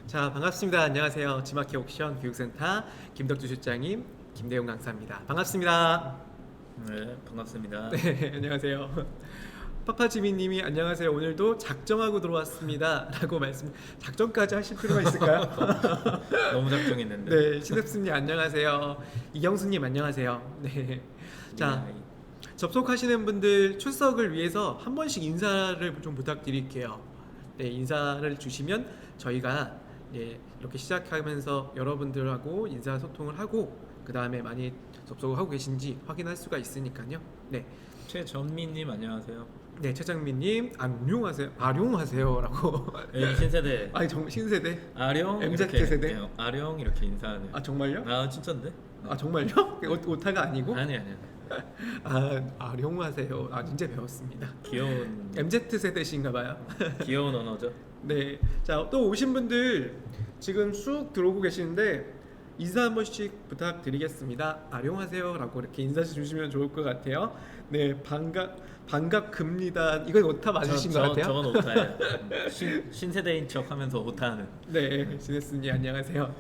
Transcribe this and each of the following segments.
자, 반갑습니다. 안녕하세요. 지마켓 옥션 교육센터 김덕주 실장님, 김대용 강사입니다. 반갑습니다. 네, 반갑습니다. 네, 안녕하세요. 파파지미님이 안녕하세요. 오늘도 작정하고 들어왔습니다. 라고 작정까지 하실 필요가 있을까요? 너무 작정했는데. 네, 신습스님 안녕하세요. 이경수님 안녕하세요. 네. 자, 접속하시는 분들 출석을 위해서 한 번씩 인사를 좀 부탁드릴게요. 네, 인사를 주시면 저희가 이렇게 시작하면서 여러분들하고 인사소통을 하고 그 다음에 많이 접속을 하고 계신지 확인할 수가 있으니까요. 네, 최전민님 안녕하세요. 네 최장민님 아룡하세요라고. 네, 신세대. 아니 정말 신세대. 아룡 MZ 이렇게, 세대? 네, 아룡 이렇게 인사하는. 아 정말요? 아 진짜인데? 아 정말요? 오타가 아니고? 아니. 아 아룡하세요. 아 진짜 배웠습니다. 귀여운 MZ 세대신가봐요. 귀여운 언어죠. 네, 자 또 오신 분들 지금 쑥 들어오고 계시는데 인사 한 번씩 부탁드리겠습니다. 아룡하세요라고 이렇게 인사 주시면 좋을 것 같아요. 네, 반갑습니다. 이건 오타 맞으신 것 같아요. 저건 오타예요. 신세대인 척하면서 오타하는. 네, 지네스님 안녕하세요.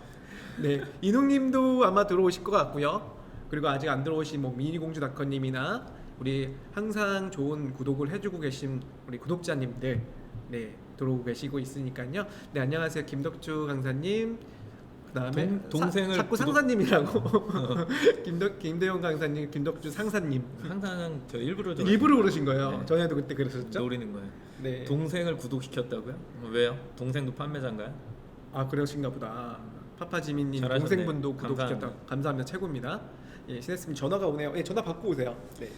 네, 인웅님도 아마 들어오실 것 같고요. 그리고 아직 안 들어오신 뭐 미니공주닷컴님이나 우리 항상 좋은 구독을 해주고 계신 우리 구독자님들, 네 들어오고 계시고 있으니까요. 네 안녕하세요 김덕주 강사님. 그다음에 동생을 자꾸 상사님이라고. 김대용 강사님, 김덕주 상사님. 항상 저 일부러 그러신 거예요. 네. 전에도 그때 그랬었죠. 노리는 거예요. 네. 동생을 구독시켰다고요? 왜요? 동생도 판매자인가요? 아 그러신가 보다. 파파지민님 잘하셨네. 동생분도 구독시켰다. 감사합니다. 감사합니다. 최고입니다. 예, 신혜스님 전화가 오네요. 예, 전화 받고 오세요. 네.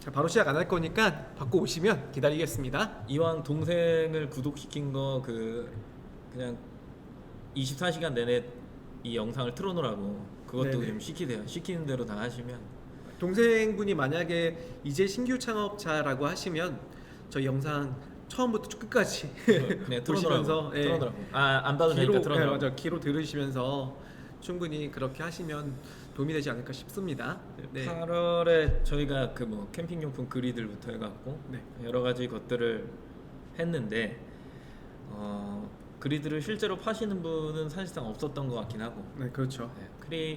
자, 바로 시작 안 할 거니까 받고 오시면 기다리겠습니다. 이왕 동생을 구독시킨 거 그냥 24시간 내내 이 영상을 틀어놓으라고 그것도 네네. 좀 시키세요. 시키는 대로 다 하시면. 동생분이 만약에 이제 신규 창업자라고 하시면 저희 영상 처음부터 끝까지 그냥 보시면서 틀어놓으라고. 안 봐도 되니까 틀어놓으라고. 맞아, 귀로 들으시면서 충분히 그렇게 하시면 도움이 되지 않을까 싶습니다. 네. 8월에 저희가 그 뭐 캠핑용품 그리들부터 해갖고 네. 여러 가지 것들을 했는데 그리들을 실제로 파시는 분은 사실상 없었던 것 같긴 하고. 네, 그렇죠.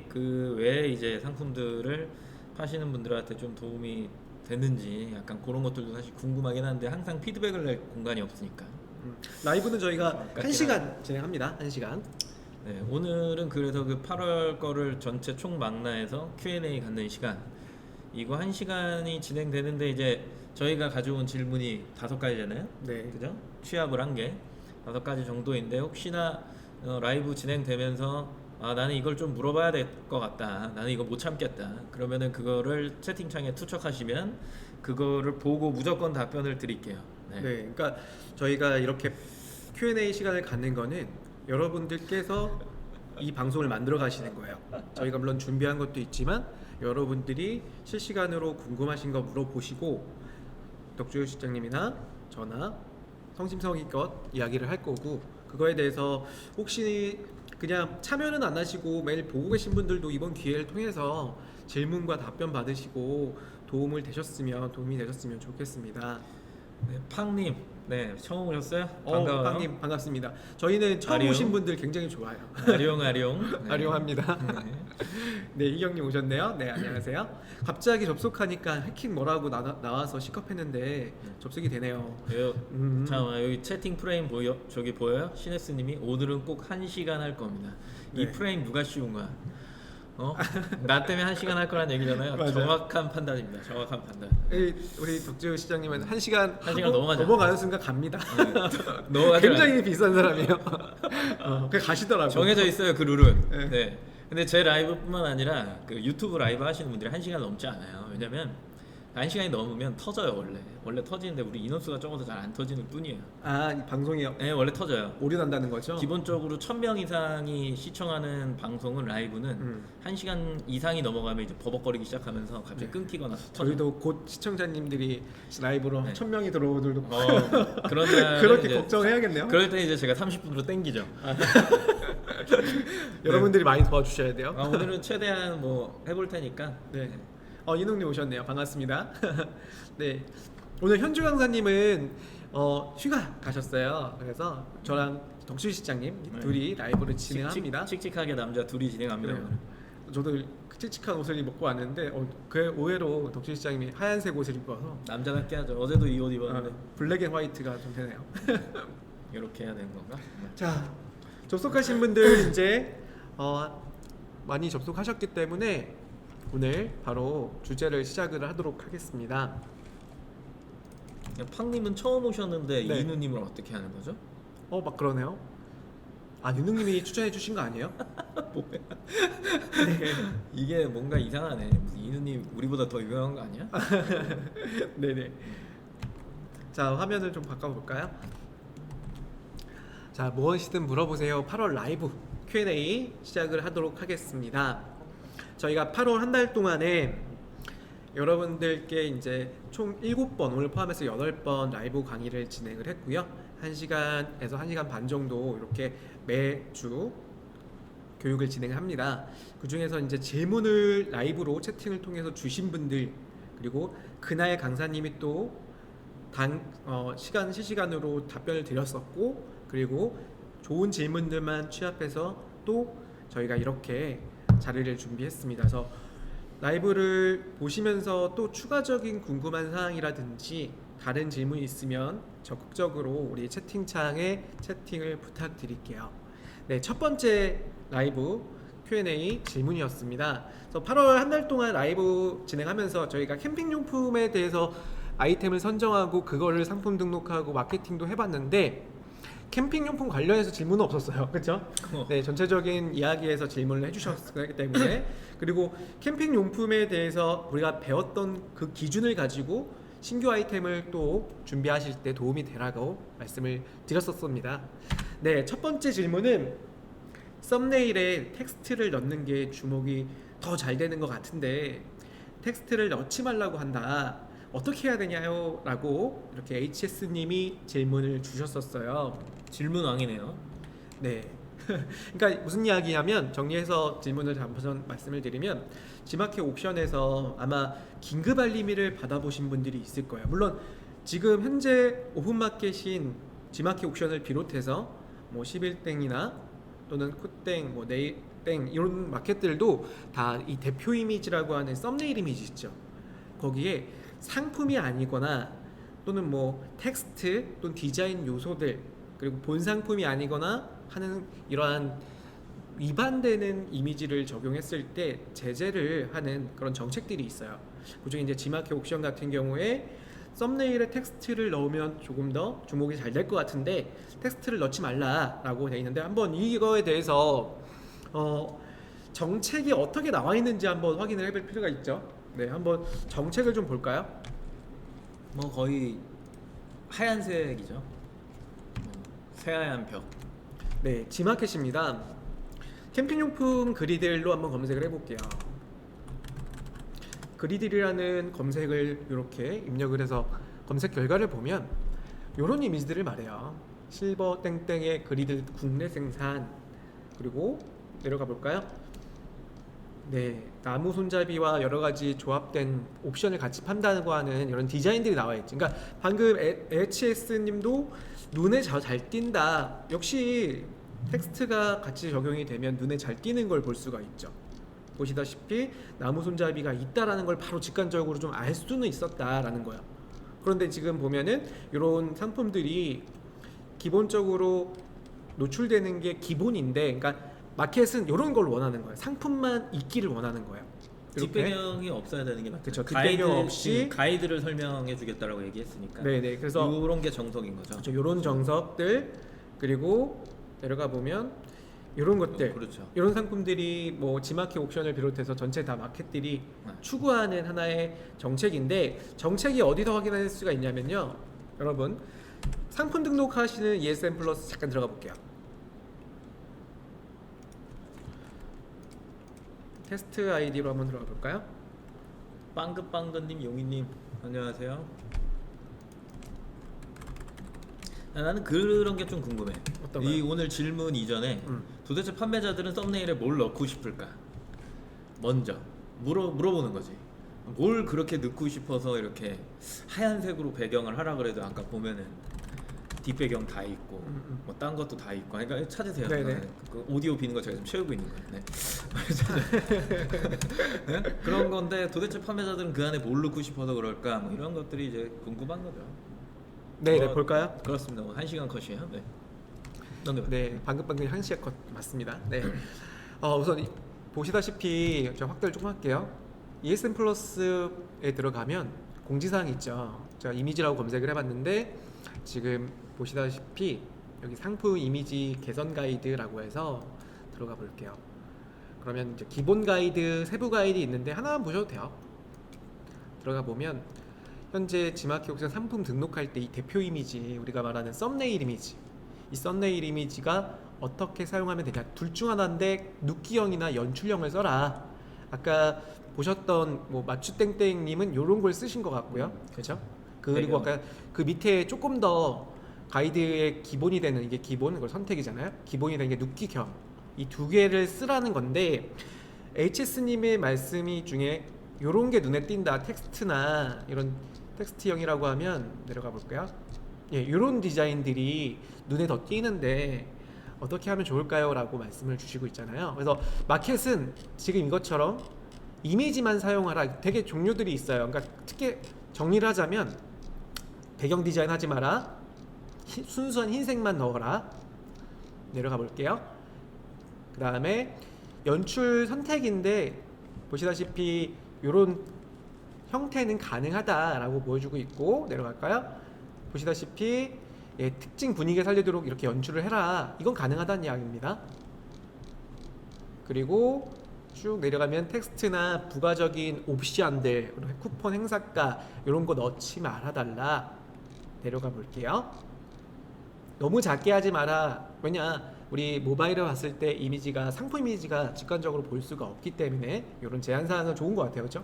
그 외에 이제 상품들을 파시는 분들한테 좀 도움이 됐는지 약간 그런 것들도 사실 궁금하긴 한데 항상 피드백을 낼 공간이 없으니까. 라이브는 저희가 아깝긴 1시간 진행합니다. 1시간. 네, 오늘은 그래서 그 8월 거를 전체 총 망라해서 Q&A 갖는 시간, 이거 1시간이 진행되는데 이제 저희가 가져온 질문이 5가지잖아요. 네. 그죠? 취합을 한 게 5가지 정도인데 혹시나 라이브 진행되면서 나는 이걸 좀 물어봐야 될 것 같다, 나는 이거 못 참겠다, 그러면은 그거를 채팅창에 투척하시면 그거를 보고 무조건 답변을 드릴게요. 네, 그러니까 저희가 이렇게 Q&A 시간을 갖는 거는 여러분들께서 이 방송을 만들어 가시는 거예요. 저희가 물론 준비한 것도 있지만 여러분들이 실시간으로 궁금하신 거 물어보시고 덕주 실장님이나 저나 성심성의껏 이야기를 할 거고, 그거에 대해서 혹시 그냥 참여는 안 하시고 매일 보고 계신 분들도 이번 기회를 통해서 질문과 답변 받으시고 도움이 되셨으면 좋겠습니다. 네, 팡님, 네, 처음 오셨어요? 반가워요. 빵님 반갑습니다. 저희는 처음 아리옹. 오신 분들 굉장히 좋아요. 아룡. 네. 아룡합니다. 네. 네, 이경님 오셨네요. 네, 안녕하세요. 갑자기 접속하니까 해킹 뭐라고 나와서 시겁했는데 접속이 되네요. 잠깐만, 여기 채팅 프레임 저기 보여요? 시네스님이 오늘은 꼭 1시간 할 겁니다. 이 네. 프레임 누가 씌운 거야? 나 때문에 1시간 할 거란 얘기잖아요. 맞아요. 정확한 판단입니다. 정확한 판단. 우리 덕주 시장님은 1시간 한 시간 하고 넘어가죠. 넘어가는 순간 갑니다. 넘어가지 굉장히 비싼 사람이에요. 그냥 가시더라고요. 정해져 있어요, 그 룰은. 네. 네. 근데 제 라이브뿐만 아니라 그 유튜브 라이브 하시는 분들이 1시간 넘지 않아요. 왜냐면 1시간이 넘으면 터져요. 원래 터지는데 우리 인원수가 적어서 잘 안 터지는 뿐이에요. 이 방송이 네, 원래 터져요. 오류난다는 거죠? 기본적으로 1000명 이상이 시청하는 방송은 라이브는 1시간 이상이 넘어가면 이제 버벅거리기 시작하면서 갑자기 네. 끊기거나 터져요. 저희도 곧 시청자님들이 라이브로 네. 1000명이 들어오들도 그런 날은 그렇게 이제 걱정해야겠네요. 그럴 때 이제 제가 30분으로 땡기죠. 여러분들이 많이 도와주셔야 돼요. 오늘은 최대한 뭐 해볼 테니까. 네. 이농님 오셨네요. 반갑습니다. 네. 오늘 현주 강사님은 휴가 가셨어요. 그래서 저랑 덕수 시장님 네. 둘이 라이브를 진행합니다. 칙칙하게 남자 둘이 진행합니다. 그래요. 저도 칙칙한 옷을 입고 왔는데 그 의외로 덕수 시장님이 하얀색 옷을 입고 와서 남자답게 하죠. 어제도 이 옷 입었는데 블랙 앤 화이트가 좀 되네요. 이렇게 해야 되는 건가? 자, 접속하신 분들 이제 많이 접속하셨기 때문에 오늘 바로 주제를 시작을 하도록 하겠습니다. 팡님은 처음 오셨는데 네. 이누님을 어떻게 하는 거죠? 막 그러네요. 아, 윤웅님이 추천해 주신 거 아니에요? 뭐야? 네. 이게 뭔가 이상하네. 이누님 우리보다 더 유명한 거 아니야? 네네. 자, 화면을 좀 바꿔볼까요? 자, 무엇이든 물어보세요. 8월 라이브 Q&A 시작을 하도록 하겠습니다. 저희가 8월 한 달 동안에 여러분들께 이제 총 7번, 오늘 포함해서 8번 라이브 강의를 진행을 했고요. 1시간에서 1시간 반 정도 이렇게 매주 교육을 진행합니다. 그 중에서 이제 질문을 라이브로 채팅을 통해서 주신 분들, 그리고 그날 강사님이 또 실시간으로 답변을 드렸었고, 그리고 좋은 질문들만 취합해서 또 저희가 이렇게 자리를 준비했습니다. 그래서 라이브를 보시면서 또 추가적인 궁금한 사항이라든지 다른 질문이 있으면 적극적으로 우리 채팅창에 채팅을 부탁드릴게요. 네, 첫 번째 라이브 Q&A 질문이었습니다. 그래서 8월 한 달 동안 라이브 진행하면서 저희가 캠핑용품에 대해서 아이템을 선정하고 그거를 상품 등록하고 마케팅도 해봤는데 캠핑용품 관련해서 질문은 없었어요. 그렇죠? 네, 전체적인 이야기에서 질문을 해주셨기 때문에 그리고 캠핑용품에 대해서 우리가 배웠던 그 기준을 가지고 신규 아이템을 또 준비하실 때 도움이 되라고 말씀을 드렸었습니다. 네, 첫 번째 질문은 썸네일에 텍스트를 넣는 게 주목이 더 잘 되는 것 같은데 텍스트를 넣지 말라고 한다. 어떻게 해야 되냐요? 라고 이렇게 HS님이 질문을 주셨었어요. 질문왕이네요. 네. 그러니까 무슨 이야기냐면 정리해서 질문을 한번 말씀을 드리면 지마켓 옥션에서 아마 긴급 알림을 받아보신 분들이 있을 거예요. 물론 지금 현재 오픈마켓인 지마켓 옥션을 비롯해서 뭐 11땡이나 또는 쿠땡, 뭐 네땡 이런 마켓들도 다 이 대표 이미지라고 하는 썸네일 이미지 있죠. 거기에 상품이 아니거나 또는 뭐 텍스트 또는 디자인 요소들 그리고 본 상품이 아니거나 하는 이러한 위반되는 이미지를 적용했을 때 제재를 하는 그런 정책들이 있어요. 그중에 이제 지마켓 옥션 같은 경우에 썸네일에 텍스트를 넣으면 조금 더 주목이 잘 될 것 같은데 텍스트를 넣지 말라라고 돼 있는데 한번 이거에 대해서 정책이 어떻게 나와 있는지 한번 확인을 해볼 필요가 있죠. 네, 한번 정책을 좀 볼까요? 뭐 거의 하얀색이죠. 새하얀 벽. 네, 지마켓입니다. 캠핑용품 그리들로 한번 검색을 해볼게요. 그리들이라는 검색을 이렇게 입력을 해서 검색 결과를 보면 이런 이미지들을 말해요. 실버 땡땡의 그리들 국내 생산. 그리고 내려가 볼까요? 네, 나무 손잡이와 여러 가지 조합된 옵션을 같이 판다고 하는 이런 디자인들이 나와 있죠. 그러니까 방금 HS님도 눈에 잘 띈다. 역시 텍스트가 같이 적용이 되면 눈에 잘 띄는 걸 볼 수가 있죠. 보시다시피 나무 손잡이가 있다라는 걸 바로 직관적으로 좀 알 수는 있었다라는 거예요. 그런데 지금 보면은 이런 상품들이 기본적으로 노출되는 게 기본인데, 그러니까 마켓은 이런 걸 원하는 거예요. 상품만 있기를 원하는 거예요. 뒷배경이 없어야 되는 게 맞죠. 그쵸, 뒷배경 없이 가이드를 설명해 주겠다라고 얘기했으니까. 네네. 그래서 이런 게 정석인 거죠. 그렇죠. 이런 정석들 그리고 내려가 보면 이런 것들, 그렇죠. 이런 상품들이 뭐 지마켓 옥션을 비롯해서 전체 다 마켓들이 추구하는 하나의 정책인데 정책이 어디서 확인할 수가 있냐면요. 여러분 상품 등록하시는 ESN 플러스 잠깐 들어가 볼게요. 테스트 아이디로 한번 들어가 볼까요? 빵긋빵긋님, 용희님 안녕하세요. 나는 그런 게 좀 궁금해. 어떤가요? 이 오늘 질문 이전에 도대체 판매자들은 썸네일에 뭘 넣고 싶을까? 먼저 물어보는 거지. 뭘 그렇게 넣고 싶어서 이렇게 하얀색으로 배경을 하라 그래도 아까 보면은 뒷배경 다 있고 뭐 딴 것도 다 있고 그러니까 찾으세요. 네네. 그 오디오 비는 거 제가 지금 채우고 있는 거예요. 네. 네? 그런 건데 도대체 판매자들은 그 안에 뭘 넣고 싶어서 그럴까? 뭐 이런 것들이 이제 궁금한 거죠. 네, 볼까요? 그렇습니다. 뭐 1시간 컷이에요. 네. 네, 방금 한시의 컷 맞습니다. 네. 우선 보시다시피 제가 확대를 조금 할게요. ESN 플러스에 들어가면 공지사항이 있죠. 제가 이미지라고 검색을 해봤는데 지금 보시다시피 여기 상품 이미지 개선 가이드라고 해서 들어가 볼게요. 그러면 이제 기본 가이드, 세부 가이드 있는데 하나만 보셔도 돼요. 들어가 보면 현재 지마켓 옥션 상품 등록할 때 이 대표 이미지, 우리가 말하는 썸네일 이미지, 이 썸네일 이미지가 어떻게 사용하면 되냐, 둘 중 하나인데 눕기형이나 연출형을 써라. 아까 보셨던 뭐 마추땡땡님은 요런 걸 쓰신 것 같고요, 그렇죠? 그리고 아까 그 밑에 조금 더 가이드의 기본이 되는, 이게 기본, 그걸 선택이잖아요. 기본이 되는 게 눕기형, 이 두 개를 쓰라는 건데, HS님의 말씀이 중에 요런 게 눈에 띈다, 텍스트나 이런 텍스트형이라고 하면 내려가 볼까요? 예, 이런 디자인들이 눈에 더 띄는데 어떻게 하면 좋을까요? 라고 말씀을 주시고 있잖아요. 그래서 마켓은 지금 이것처럼 이미지만 사용하라, 되게 종류들이 있어요. 그러니까 특히 정리를 하자면 배경 디자인 하지 마라, 순수한 흰색만 넣어라, 내려가 볼게요. 그 다음에 연출 선택인데 보시다시피 이런 형태는 가능하다라고 보여주고 있고, 내려갈까요? 보시다시피 예, 특징 분위기를 살리도록 이렇게 연출을 해라, 이건 가능하다는 이야기입니다. 그리고 쭉 내려가면 텍스트나 부가적인 옵션들, 쿠폰 행사가 이런 거 넣지 말아달라. 내려가 볼게요. 너무 작게 하지 마라. 왜냐, 우리 모바일을 봤을 때 이미지가, 상품 이미지가 직관적으로 볼 수가 없기 때문에 이런 제한 사항은 좋은 것 같아요, 그렇죠?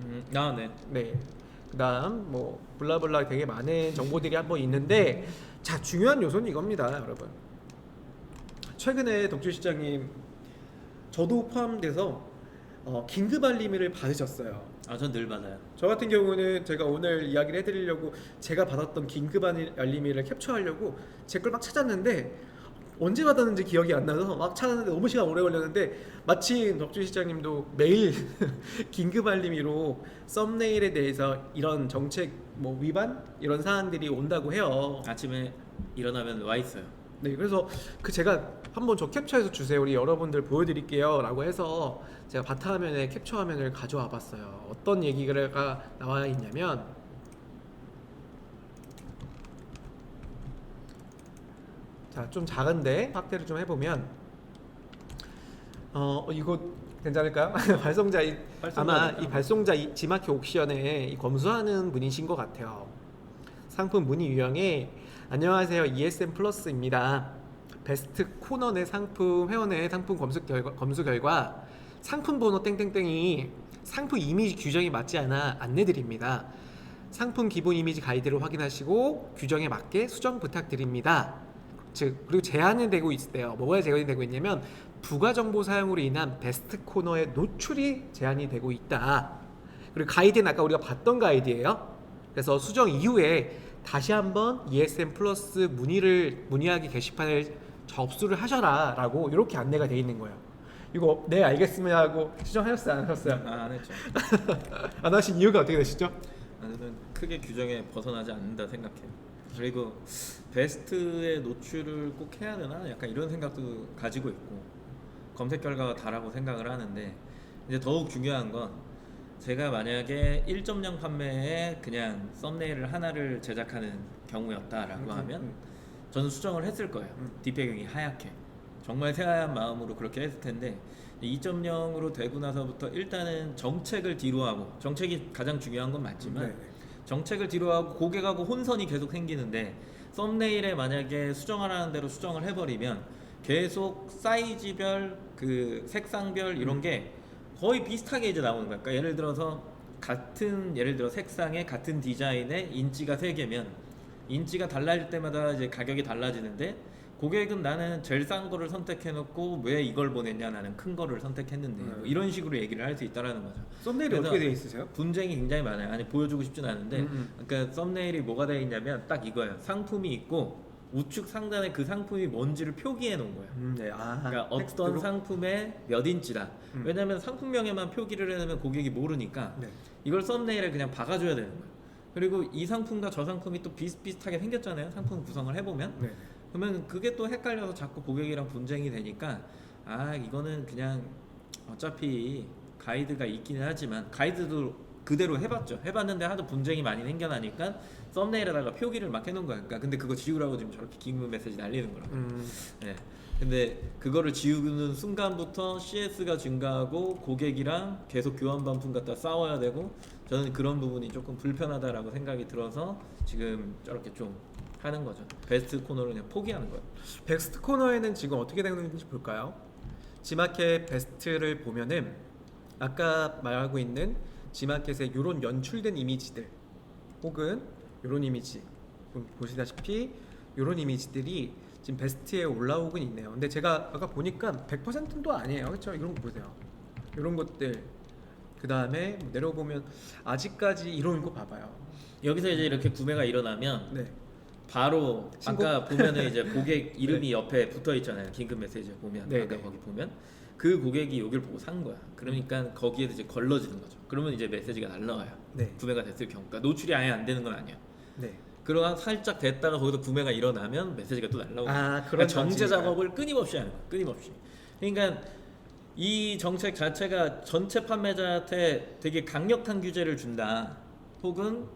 네. 네. 그다음 뭐 블라블라 되게 많은 정보들이 한번 있는데, 자, 중요한 요소는 이겁니다, 여러분. 최근에 덕주 시장님, 저도 포함돼서 긴급 알림을 받으셨어요. 전 늘 받아요. 저 같은 경우는 제가 오늘 이야기를 해드리려고 제가 받았던 긴급 알림을 캡처하려고 제 걸 막 찾았는데 언제 받았는지 기억이 안 나서 막 찾았는데 너무 시간 오래 걸렸는데, 마침 덕주 시장님도 매일 긴급 알림으로 썸네일에 대해서 이런 정책 뭐 위반 이런 사항들이 온다고 해요. 아침에 일어나면 와 있어요. 네, 그래서 제가 한번 저 캡처해서 주세요, 우리 여러분들 보여드릴게요 라고 해서 제가 바탕화면에 캡처 화면을 가져와 봤어요. 어떤 얘기가 나와 있냐면, 자, 좀 작은데 확대를 좀 해보면 이거 괜찮을까요? 발송자, 아마 이 발송자 지마켓 옥션에 이 검수하는 분이신 것 같아요. 상품 문의 유형에 안녕하세요, ESN 플러스입니다. 베스트 코너 내 상품 회원 내 상품 검수 결과 상품 번호 땡땡땡이 상품 이미지 규정에 맞지 않아 안내드립니다. 상품 기본 이미지 가이드를 확인하시고 규정에 맞게 수정 부탁드립니다. 즉, 그리고 제한이 되고 있대요. 뭐가 제한이 되고 있냐면 부가 정보 사용으로 인한 베스트 코너의 노출이 제한이 되고 있다. 그리고 가이드는 아까 우리가 봤던 가이드예요. 그래서 수정 이후에 다시 한번 ESN 플러스 문의하기 게시판을 접수를 하셔라 라고 이렇게 안내가 돼 있는 거예요. 이거 네 알겠습니다 하고 수정하셨어요, 안 하셨어요? 안 했죠. 안 하신 이유가 어떻게 되시죠? 저는 크게 규정에 벗어나지 않는다 생각해요. 그리고 베스트의 노출을 꼭 해야 되나? 약간 이런 생각도 가지고 있고, 검색 결과가 다라고 생각을 하는데, 이제 더욱 중요한 건 제가 만약에 1.0 판매에 그냥 썸네일을 하나를 제작하는 경우였다라고 하면 저는 수정을 했을 거예요. 뒷배경이 하얗게 정말 새하얀 마음으로 그렇게 했을 텐데, 2.0으로 되고 나서부터 일단은 정책을 뒤로 하고, 정책이 가장 중요한 건 맞지만 정책을 뒤로 하고 고객하고 혼선이 계속 생기는데, 썸네일에 만약에 수정하라는 대로 수정을 해버리면 계속 사이즈별, 그 색상별 이런 게 거의 비슷하게 이제 나오는 거야. 그러니까 예를 들어서 예를 들어 색상에 같은 디자인에 인치가 3개면 인치가 달라질 때마다 이제 가격이 달라지는데, 고객은 나는 제일 싼 거를 선택해놓고 왜 이걸 보냈냐, 나는 큰 거를 선택했는데 뭐 이런 식으로 얘기를 할 수 있다라는 거죠. 썸네일이 그래서 어떻게 돼 있으세요? 분쟁이 굉장히 많아요. 아니 보여주고 싶진 않은데 음. 그러니까 썸네일이 뭐가 되어 있냐면 딱 이거예요. 상품이 있고 우측 상단에 그 상품이 뭔지를 표기해 놓은 거예요. 네. 그러니까 어떤 텍스트로? 상품의 몇 인치다. 음. 왜냐면 상품명에만 표기를 해놓으면 고객이 모르니까 네. 이걸 썸네일에 그냥 박아줘야 되는 거예요. 그리고 이 상품과 저 상품이 또 비슷비슷하게 생겼잖아요. 상품 구성을 해보면. 네. 그러면 그게 또 헷갈려서 자꾸 고객이랑 분쟁이 되니까 아 이거는 그냥 어차피 가이드가 있기는 하지만 가이드도 그대로 해봤는데 하도 분쟁이 많이 생겨나니까 썸네일에다가 표기를 막 해놓은 거야. 그러니까 근데 그거 지우라고 지금 저렇게 긴급 메시지 날리는 거라고. 네. 근데 그거를 지우는 순간부터 CS가 증가하고 고객이랑 계속 교환 반품 갖다 싸워야 되고 저는 그런 부분이 조금 불편하다라고 생각이 들어서 지금 저렇게 좀 하는 거죠. 베스트 코너를 그냥 포기하는 거예요. 베스트 코너에는 지금 어떻게 되는지 볼까요? 지마켓 베스트를 보면은 아까 말하고 있는 지마켓의 이런 연출된 이미지들 혹은 이런 이미지 보시다시피 이런 이미지들이 지금 베스트에 올라오긴 있네요. 근데 제가 아까 보니까 100%는 또 아니에요. 그렇죠? 이런 거 보세요. 이런 것들 그 다음에 내려보면 아직까지 이런 거 봐봐요. 여기서 이제 이렇게 구매가 일어나면 네. 바로 신고? 아까 보면은 이제 고객 이름이 옆에 붙어 있잖아요. 긴급 메시지 보면 네, 아까 네. 거기 보면 그 고객이 여기를 보고 산 거야. 그러니까 거기에서 이제 걸러지는 거죠. 그러면 이제 메시지가 날라와요. 네. 구매가 됐을 경우. 그러니까 노출이 아예 안 되는 건 아니에요. 네. 그러다 살짝 됐다가 거기서 구매가 일어나면 메시지가 또 날라오고. 아, 그런 그러니까 정제 방식인가요? 작업을 끊임없이 하는 거야. 끊임없이. 그러니까 이 정책 자체가 전체 판매자한테 되게 강력한 규제를 준다. 혹은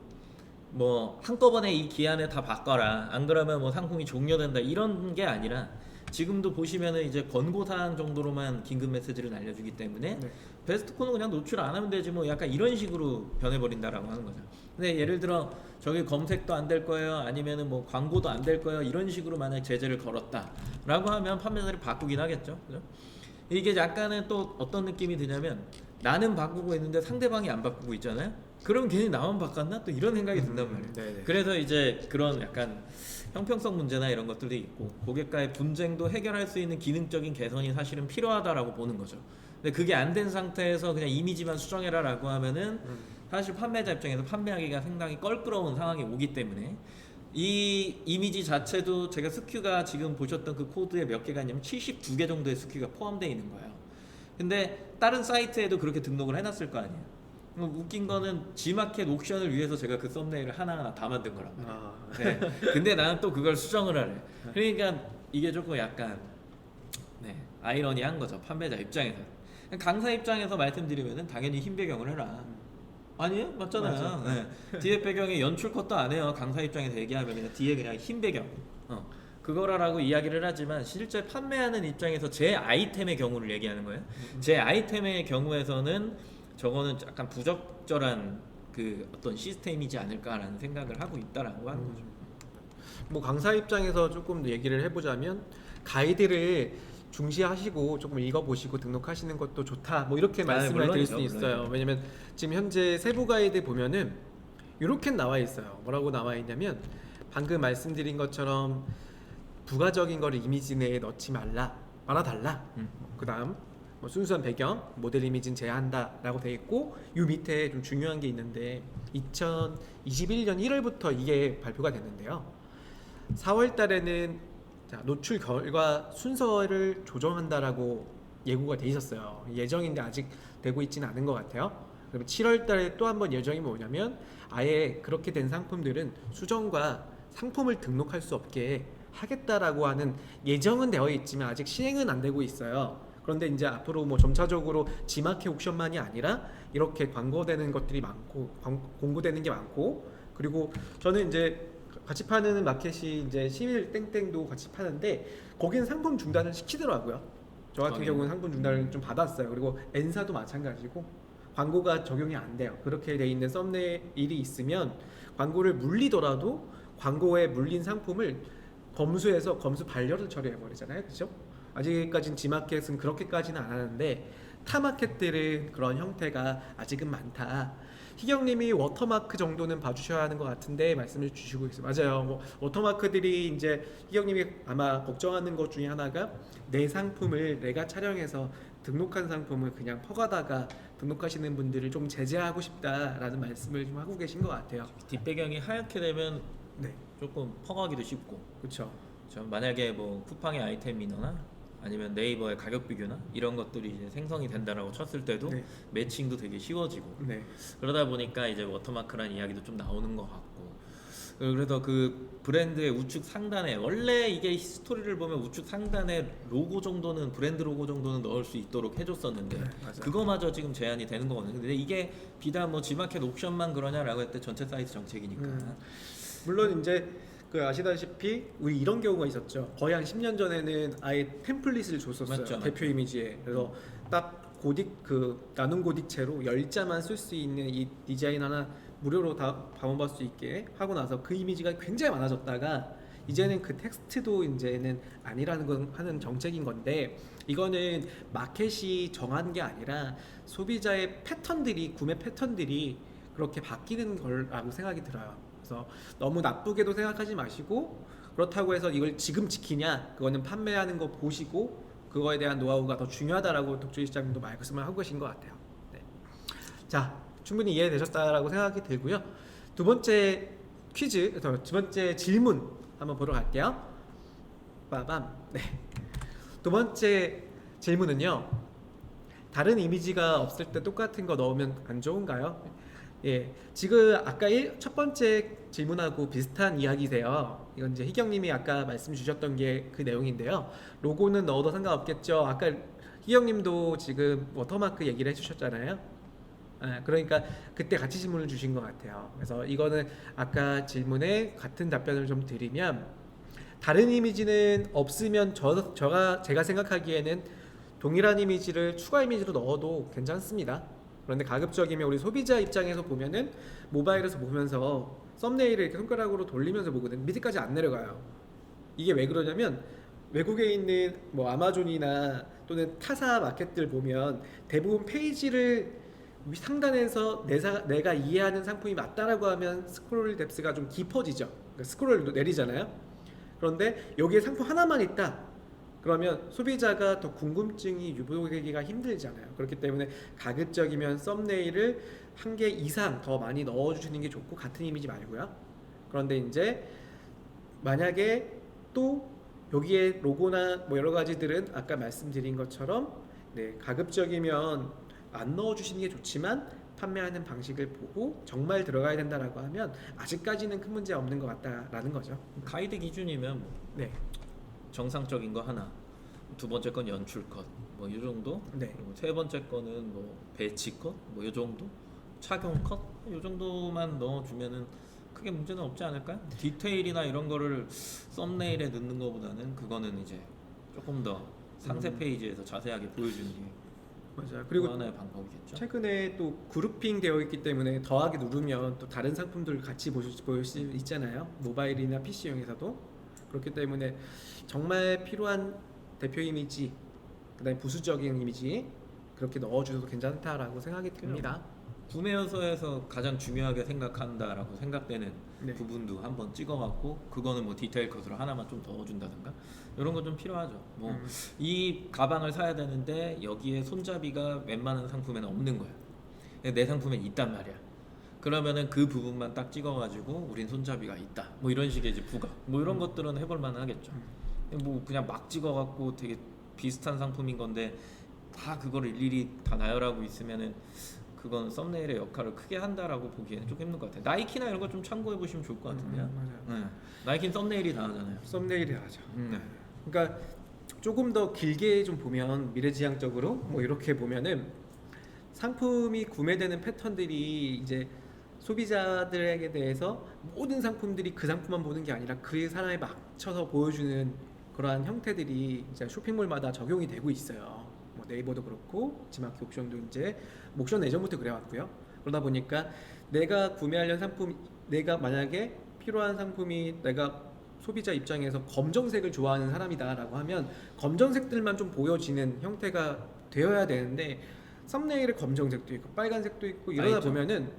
뭐 한꺼번에 이 기한에 다 바꿔라. 안 그러면 뭐 상품이 종료된다. 이런 게 아니라 지금도 보시면은 이제 권고 사항 정도로만 긴급 메시지를 날려주기 때문에 네. 베스트 코는 그냥 노출 안 하면 되지 뭐 약간 이런 식으로 변해버린다라고 하는 거죠. 근데 예를 들어 저기 검색도 안 될 거예요, 아니면은 뭐 광고도 안 될 거예요, 이런 식으로 만약 제재를 걸었다라고 하면 판매자들이 바꾸긴 하겠죠. 그죠? 이게 약간은 또 어떤 느낌이 드냐면 나는 바꾸고 있는데 상대방이 안 바꾸고 있잖아요. 그럼 괜히 나만 바꿨나? 또 이런 생각이 든단 말이에요. 네네. 그래서 이제 그런 약간 형평성 문제나 이런 것들도 있고 고객과의 분쟁도 해결할 수 있는 기능적인 개선이 사실은 필요하다라고 보는 거죠. 근데 그게 안 된 상태에서 그냥 이미지만 수정해라라고 하면은 사실 판매자 입장에서 판매하기가 상당히 껄끄러운 상황이 오기 때문에 이 이미지 자체도 제가 스큐가 지금 보셨던 그 코드에 몇 개가 있냐면 72개 정도의 스큐가 포함되어 있는 거예요. 근데 다른 사이트에도 그렇게 등록을 해놨을 거 아니에요. 웃긴 거는 G마켓 옥션을 위해서 제가 그 썸네일을 하나하나 다 만든 거란 말이에요. 아. 네. 근데 나는 또 그걸 수정을 하래. 그러니까 이게 조금 약간 아이러니한 거죠. 판매자 입장에서. 강사 입장에서 말씀드리면은 당연히 흰 배경을 해라. 아니에요? 맞잖아요. 맞아. 네. 뒤에 배경에 연출 컷도 안 해요. 강사 입장에서 얘기하면 그냥 뒤에 그냥 흰 배경. 그거라고 이야기를 하지만 실제 판매하는 입장에서 제 아이템의 경우를 얘기하는 거예요. 제 아이템의 경우에서는 저거는 약간 부적절한 그 어떤 시스템이지 않을까라는 생각을 하고 있다라고 하는 거죠. 뭐 강사 입장에서 조금 얘기를 해보자면 가이드를 중시하시고 조금 읽어보시고 등록하시는 것도 좋다. 뭐 이렇게 말씀을 드릴 수 물론이죠, 있어요. 왜냐면 지금 현재 세부 가이드 보면은 이렇게 나와 있어요. 뭐라고 나와 있냐면 방금 말씀드린 것처럼 부가적인 거를 이미지 내에 넣지 말아달라. 그다음 뭐 순수한 배경, 모델 이미지는 제한한다라고 돼 있고 이 밑에 좀 중요한 게 있는데 2021년 1월부터 이게 발표가 됐는데요. 4월 달에는 노출 결과 순서를 조정한다라고 예고가 돼 있었어요. 예정인데 아직 되고 있지는 않은 것 같아요. 그럼 7월 달에 또 한 번 예정이 뭐냐면 아예 그렇게 된 상품들은 수정과 상품을 등록할 수 없게 하겠다라고 하는 예정은 되어 있지만 아직 시행은 안 되고 있어요. 그런데 이제 앞으로 뭐 점차적으로 G마켓 옥션만이 아니라 이렇게 광고되는 것들이 많고 공고되는 게 많고 그리고 저는 이제 같이 파는 마켓이 이제 11 땡땡도 같이 파는데 거기는 상품 중단을 시키더라고요. 저 같은 경우는 상품 중단을 좀 받았어요. 그리고 N사도 마찬가지고 광고가 적용이 안 돼요. 그렇게 돼 있는 썸네일이 있으면 광고를 물리더라도 광고에 물린 상품을 검수해서 검수 반려를 처리해 버리잖아요. 그렇죠? 아직까지는 G마켓은 그렇게까지는 안 하는데 타 마켓들은 그런 형태가 아직은 많다. 희경님이 워터마크 정도는 봐주셔야 하는 것 같은데 말씀을 주시고 있어요. 맞아요. 뭐 워터마크들이 이제 희경님이 아마 걱정하는 것 중에 하나가 내 상품을 내가 촬영해서 등록한 상품을 그냥 퍼가다가 등록하시는 분들을 좀 제재하고 싶다라는 말씀을 좀 하고 계신 것 같아요. 뒷배경이 하얗게 되면 네, 조금 퍼가기도 쉽고, 그렇죠. 만약에 뭐 쿠팡의 아이템 민어나 아니면 네이버의 가격 비교나 이런 것들이 이제 생성이 된다라고 쳤을 때도 네. 매칭도 되게 쉬워지고, 네, 그러다 보니까 이제 워터마크라는 이야기도 좀 나오는 것 같고, 그래서 그 브랜드의 우측 상단에, 원래 이게 스토리를 보면 우측 상단에 로고 정도는, 브랜드 로고 정도는 넣을 수 있도록 해줬었는데 네, 맞아요. 그거마저 지금 제한이 되는 거거든요. 근데 이게 비단 뭐 지마켓 옵션만 그러냐라고 했을 때 전체 사이트 정책이니까. 물론 이제 그 아시다시피 우리 이런 경우가 있었죠. 거의 한 10년 전에는 아예 템플릿을 줬었어요. 맞죠, 대표 맞죠. 이미지에. 그래서 딱 고딕 그 나눔 고딕체로 10자만 쓸 수 있는 이 디자인 하나 무료로 다 다운받을 수 있게 하고 나서 그 이미지가 굉장히 많아졌다가 이제는 그 텍스트도 이제는 아니라는 건 하는 정책인 건데, 이거는 마켓이 정한 게 아니라 소비자의 패턴들이, 구매 패턴들이 그렇게 바뀌는 거라고 생각이 들어요. 그래서 너무 나쁘게도 생각하지 마시고, 그렇다고 해서 이걸 지금 지키냐, 그거는 판매하는 거 보시고 그거에 대한 노하우가 더 중요하다라고 독주일 시장님도 말씀을 하고 계신 것 같아요. 네. 자, 충분히 이해되셨다라고 생각이 들고요. 두 번째 퀴즈, 두 번째 질문 한번 보러 갈게요. 빠밤. 네. 두 번째 질문은요. 다른 이미지가 없을 때 똑같은 거 넣으면 안 좋은가요? 예, 지금 아까 첫 번째 질문하고 비슷한 이야기세요. 이건 이제 희경님이 아까 말씀 주셨던 게 그 내용인데요. 로고는 넣어도 상관없겠죠. 아까 희경님도 지금 워터마크 얘기를 해주셨잖아요. 그러니까 그때 같이 질문을 주신 것 같아요. 그래서 이거는 아까 질문에 같은 답변을 좀 드리면, 다른 이미지는 없으면 제가 생각하기에는 동일한 이미지를 추가 이미지로 넣어도 괜찮습니다. 그런데 가급적이면 우리 소비자 입장에서 보면은 모바일에서 보면서 썸네일을 이렇게 손가락으로 돌리면서 보거든. 밑에까지 안 내려가요. 이게 왜 그러냐면 외국에 있는 뭐 아마존이나 또는 타사 마켓들 보면 대부분 페이지를 상단에서 내가 이해하는 상품이 맞다라고 하면 스크롤 뎁스가 좀 깊어지죠. 그러니까 스크롤을 내리잖아요. 그런데 여기에 상품 하나만 있다. 그러면 소비자가 더 궁금증이 유발되기가 힘들잖아요. 그렇기 때문에 가급적이면 썸네일을 한 개 이상 더 많이 넣어주시는 게 좋고, 같은 이미지 말고요. 그런데 이제 만약에 또 여기에 로고나 뭐 여러 가지들은 아까 말씀드린 것처럼 가급적이면 안 넣어주시는 게 좋지만 판매하는 방식을 보고 정말 들어가야 된다라고 하면 아직까지는 큰 문제 없는 것 같다라는 거죠. 가이드 기준이면 뭐 네. 정상적인 거 하나, 두 번째 건 연출 컷, 뭐 이 정도. 네. 그리고 세 번째 거는 뭐 배치 컷, 뭐 이 정도. 착용 컷, 이 정도만 넣어주면은 크게 문제는 없지 않을까요? 디테일이나 이런 거를 썸네일에 넣는 거보다는 그거는 이제 조금 더 상세 페이지에서 자세하게 보여주는 게 맞아요. 그리고 그리고 하나의 방법이겠죠. 최근에 또 그룹핑 되어 있기 때문에 더하기 누르면 또 다른 상품들을 같이 보실 수 있잖아요. 모바일이나 PC용에서도. 그렇기 때문에 정말 필요한 대표 이미지, 그다음에 부수적인 이미지 그렇게 넣어주셔도 괜찮다라고 생각이 듭니다. 구매 요소에서 가장 중요하게 생각한다라고 생각되는 네. 부분도 한번 찍어갖고, 그거는 뭐 디테일 컷으로 하나만 좀 넣어준다든가 이런 거 좀 필요하죠. 뭐 이 가방을 사야 되는데 여기에 손잡이가 웬만한 상품에는 없는 거야. 내 상품엔 있단 말이야. 그러면은 그 부분만 딱 찍어가지고 우린 손잡이가 있다. 뭐 이런 식의 이제 부각. 뭐 이런 것들은 해볼 만하겠죠. 뭐 그냥 막 찍어갖고 되게 비슷한 상품인 건데 다 그걸 일일이 다 나열하고 있으면은 그건 썸네일의 역할을 크게 한다라고 보기에는 좀 힘든 것 같아요. 나이키나 이런 거 좀 참고해 보시면 좋을 것 같은데요. 맞아요. 네. 나이키는 썸네일이 다 하잖아요. 썸네일이 하죠. 네. 그러니까 조금 더 길게 좀 보면 미래지향적으로 뭐 이렇게 보면은 상품이 구매되는 패턴들이 이제 소비자들에게 대해서 모든 상품들이 그 상품만 보는 게 아니라 그 사람에 맞춰서 보여주는 그러한 형태들이 이제 쇼핑몰마다 적용이 되고 있어요. 뭐 네이버도 그렇고 지마켓 옵션도 이제 옵션 예전부터 그래왔고요. 그러다 보니까 내가 구매하려는 상품, 내가 만약에 필요한 상품이 내가 소비자 입장에서 검정색을 좋아하는 사람이다라고 하면 검정색들만 좀 보여지는 형태가 되어야 되는데 썸네일에 검정색도 있고 빨간색도 있고 이러다 있죠. 보면은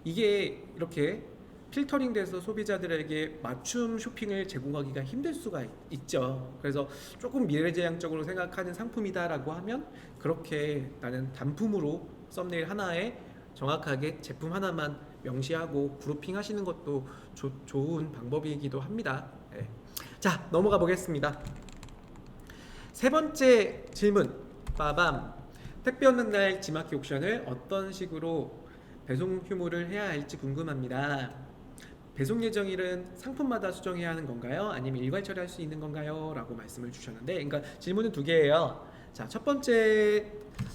이게 이렇게 필터링돼서 소비자들에게 맞춤 쇼핑을 제공하기가 힘들 수가 있죠. 그래서 조금 미래지향적으로 생각하는 상품이다라고 하면 그렇게 나는 단품으로 썸네일 하나에 정확하게 제품 하나만 명시하고 그룹핑 하시는 것도 좋은 방법이기도 합니다. 네. 자, 넘어가 보겠습니다. 세 번째 질문. 빠밤. 택배 없는 날 지마켓 옥션을 어떤 식으로 배송 휴무를 해야 할지 궁금합니다. 배송 예정일은 상품마다 수정해야 하는 건가요? 아니면 일괄 처리할 수 있는 건가요? 라고 말씀을 주셨는데, 그러니까 질문은 두 개예요. 자, 첫 번째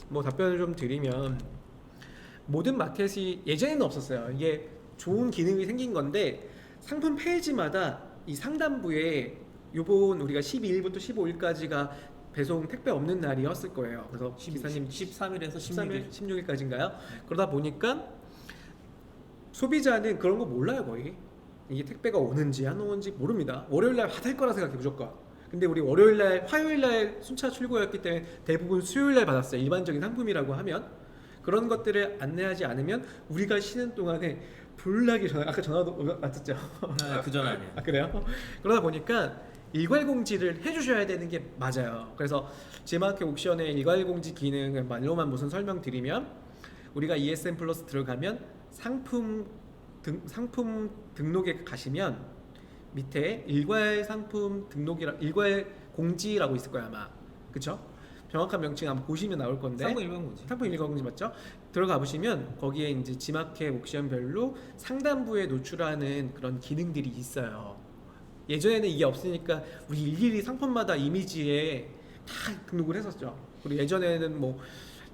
뭐 답변을 좀 드리면, 모든 마켓이 예전에는 없었어요. 이게 좋은 기능이 생긴 건데 상품 페이지마다 이 상단부에 요번 우리가 12일부터 15일까지가 배송 택배 없는 날이었을 거예요. 그래서 기사님 13일에서 13일, 16일. 16일까지인가요? 그러다 보니까 소비자는 그런 거 몰라요 거의. 이게 택배가 오는지 안 오는지 모릅니다. 월요일날 받을 거라 생각해 무조건. 근데 우리 월요일날, 화요일날 순차 출고였기 때문에 대부분 수요일날 받았어요. 일반적인 상품이라고 하면. 그런 것들을 안내하지 않으면 우리가 쉬는 동안에 불나게 아까 전화도 왔었죠. 그 전 아니에요. 아 그래요? 그러다 보니까 일괄 공지를 해주셔야 되는 게 맞아요. 그래서 지마켓 옥션의 일괄 공지 기능을 말로만 무슨 설명드리면 우리가 ESN 플러스 들어가면 상품 등록에 가시면 밑에 일괄 상품 등록이라 일괄 공지라고 있을 거야 아마. 그쵸? 정확한 명칭 한번 보시면 나올 건데 상품 일반 공지. 상품 일괄 공지 맞죠? 들어가 보시면 거기에 이제 지마켓 옥션별로 상단부에 노출하는 그런 기능들이 있어요. 예전에는 이게 없으니까 우리 일일이 상품마다 이미지에 다 등록을 했었죠. 그리고 예전에는 뭐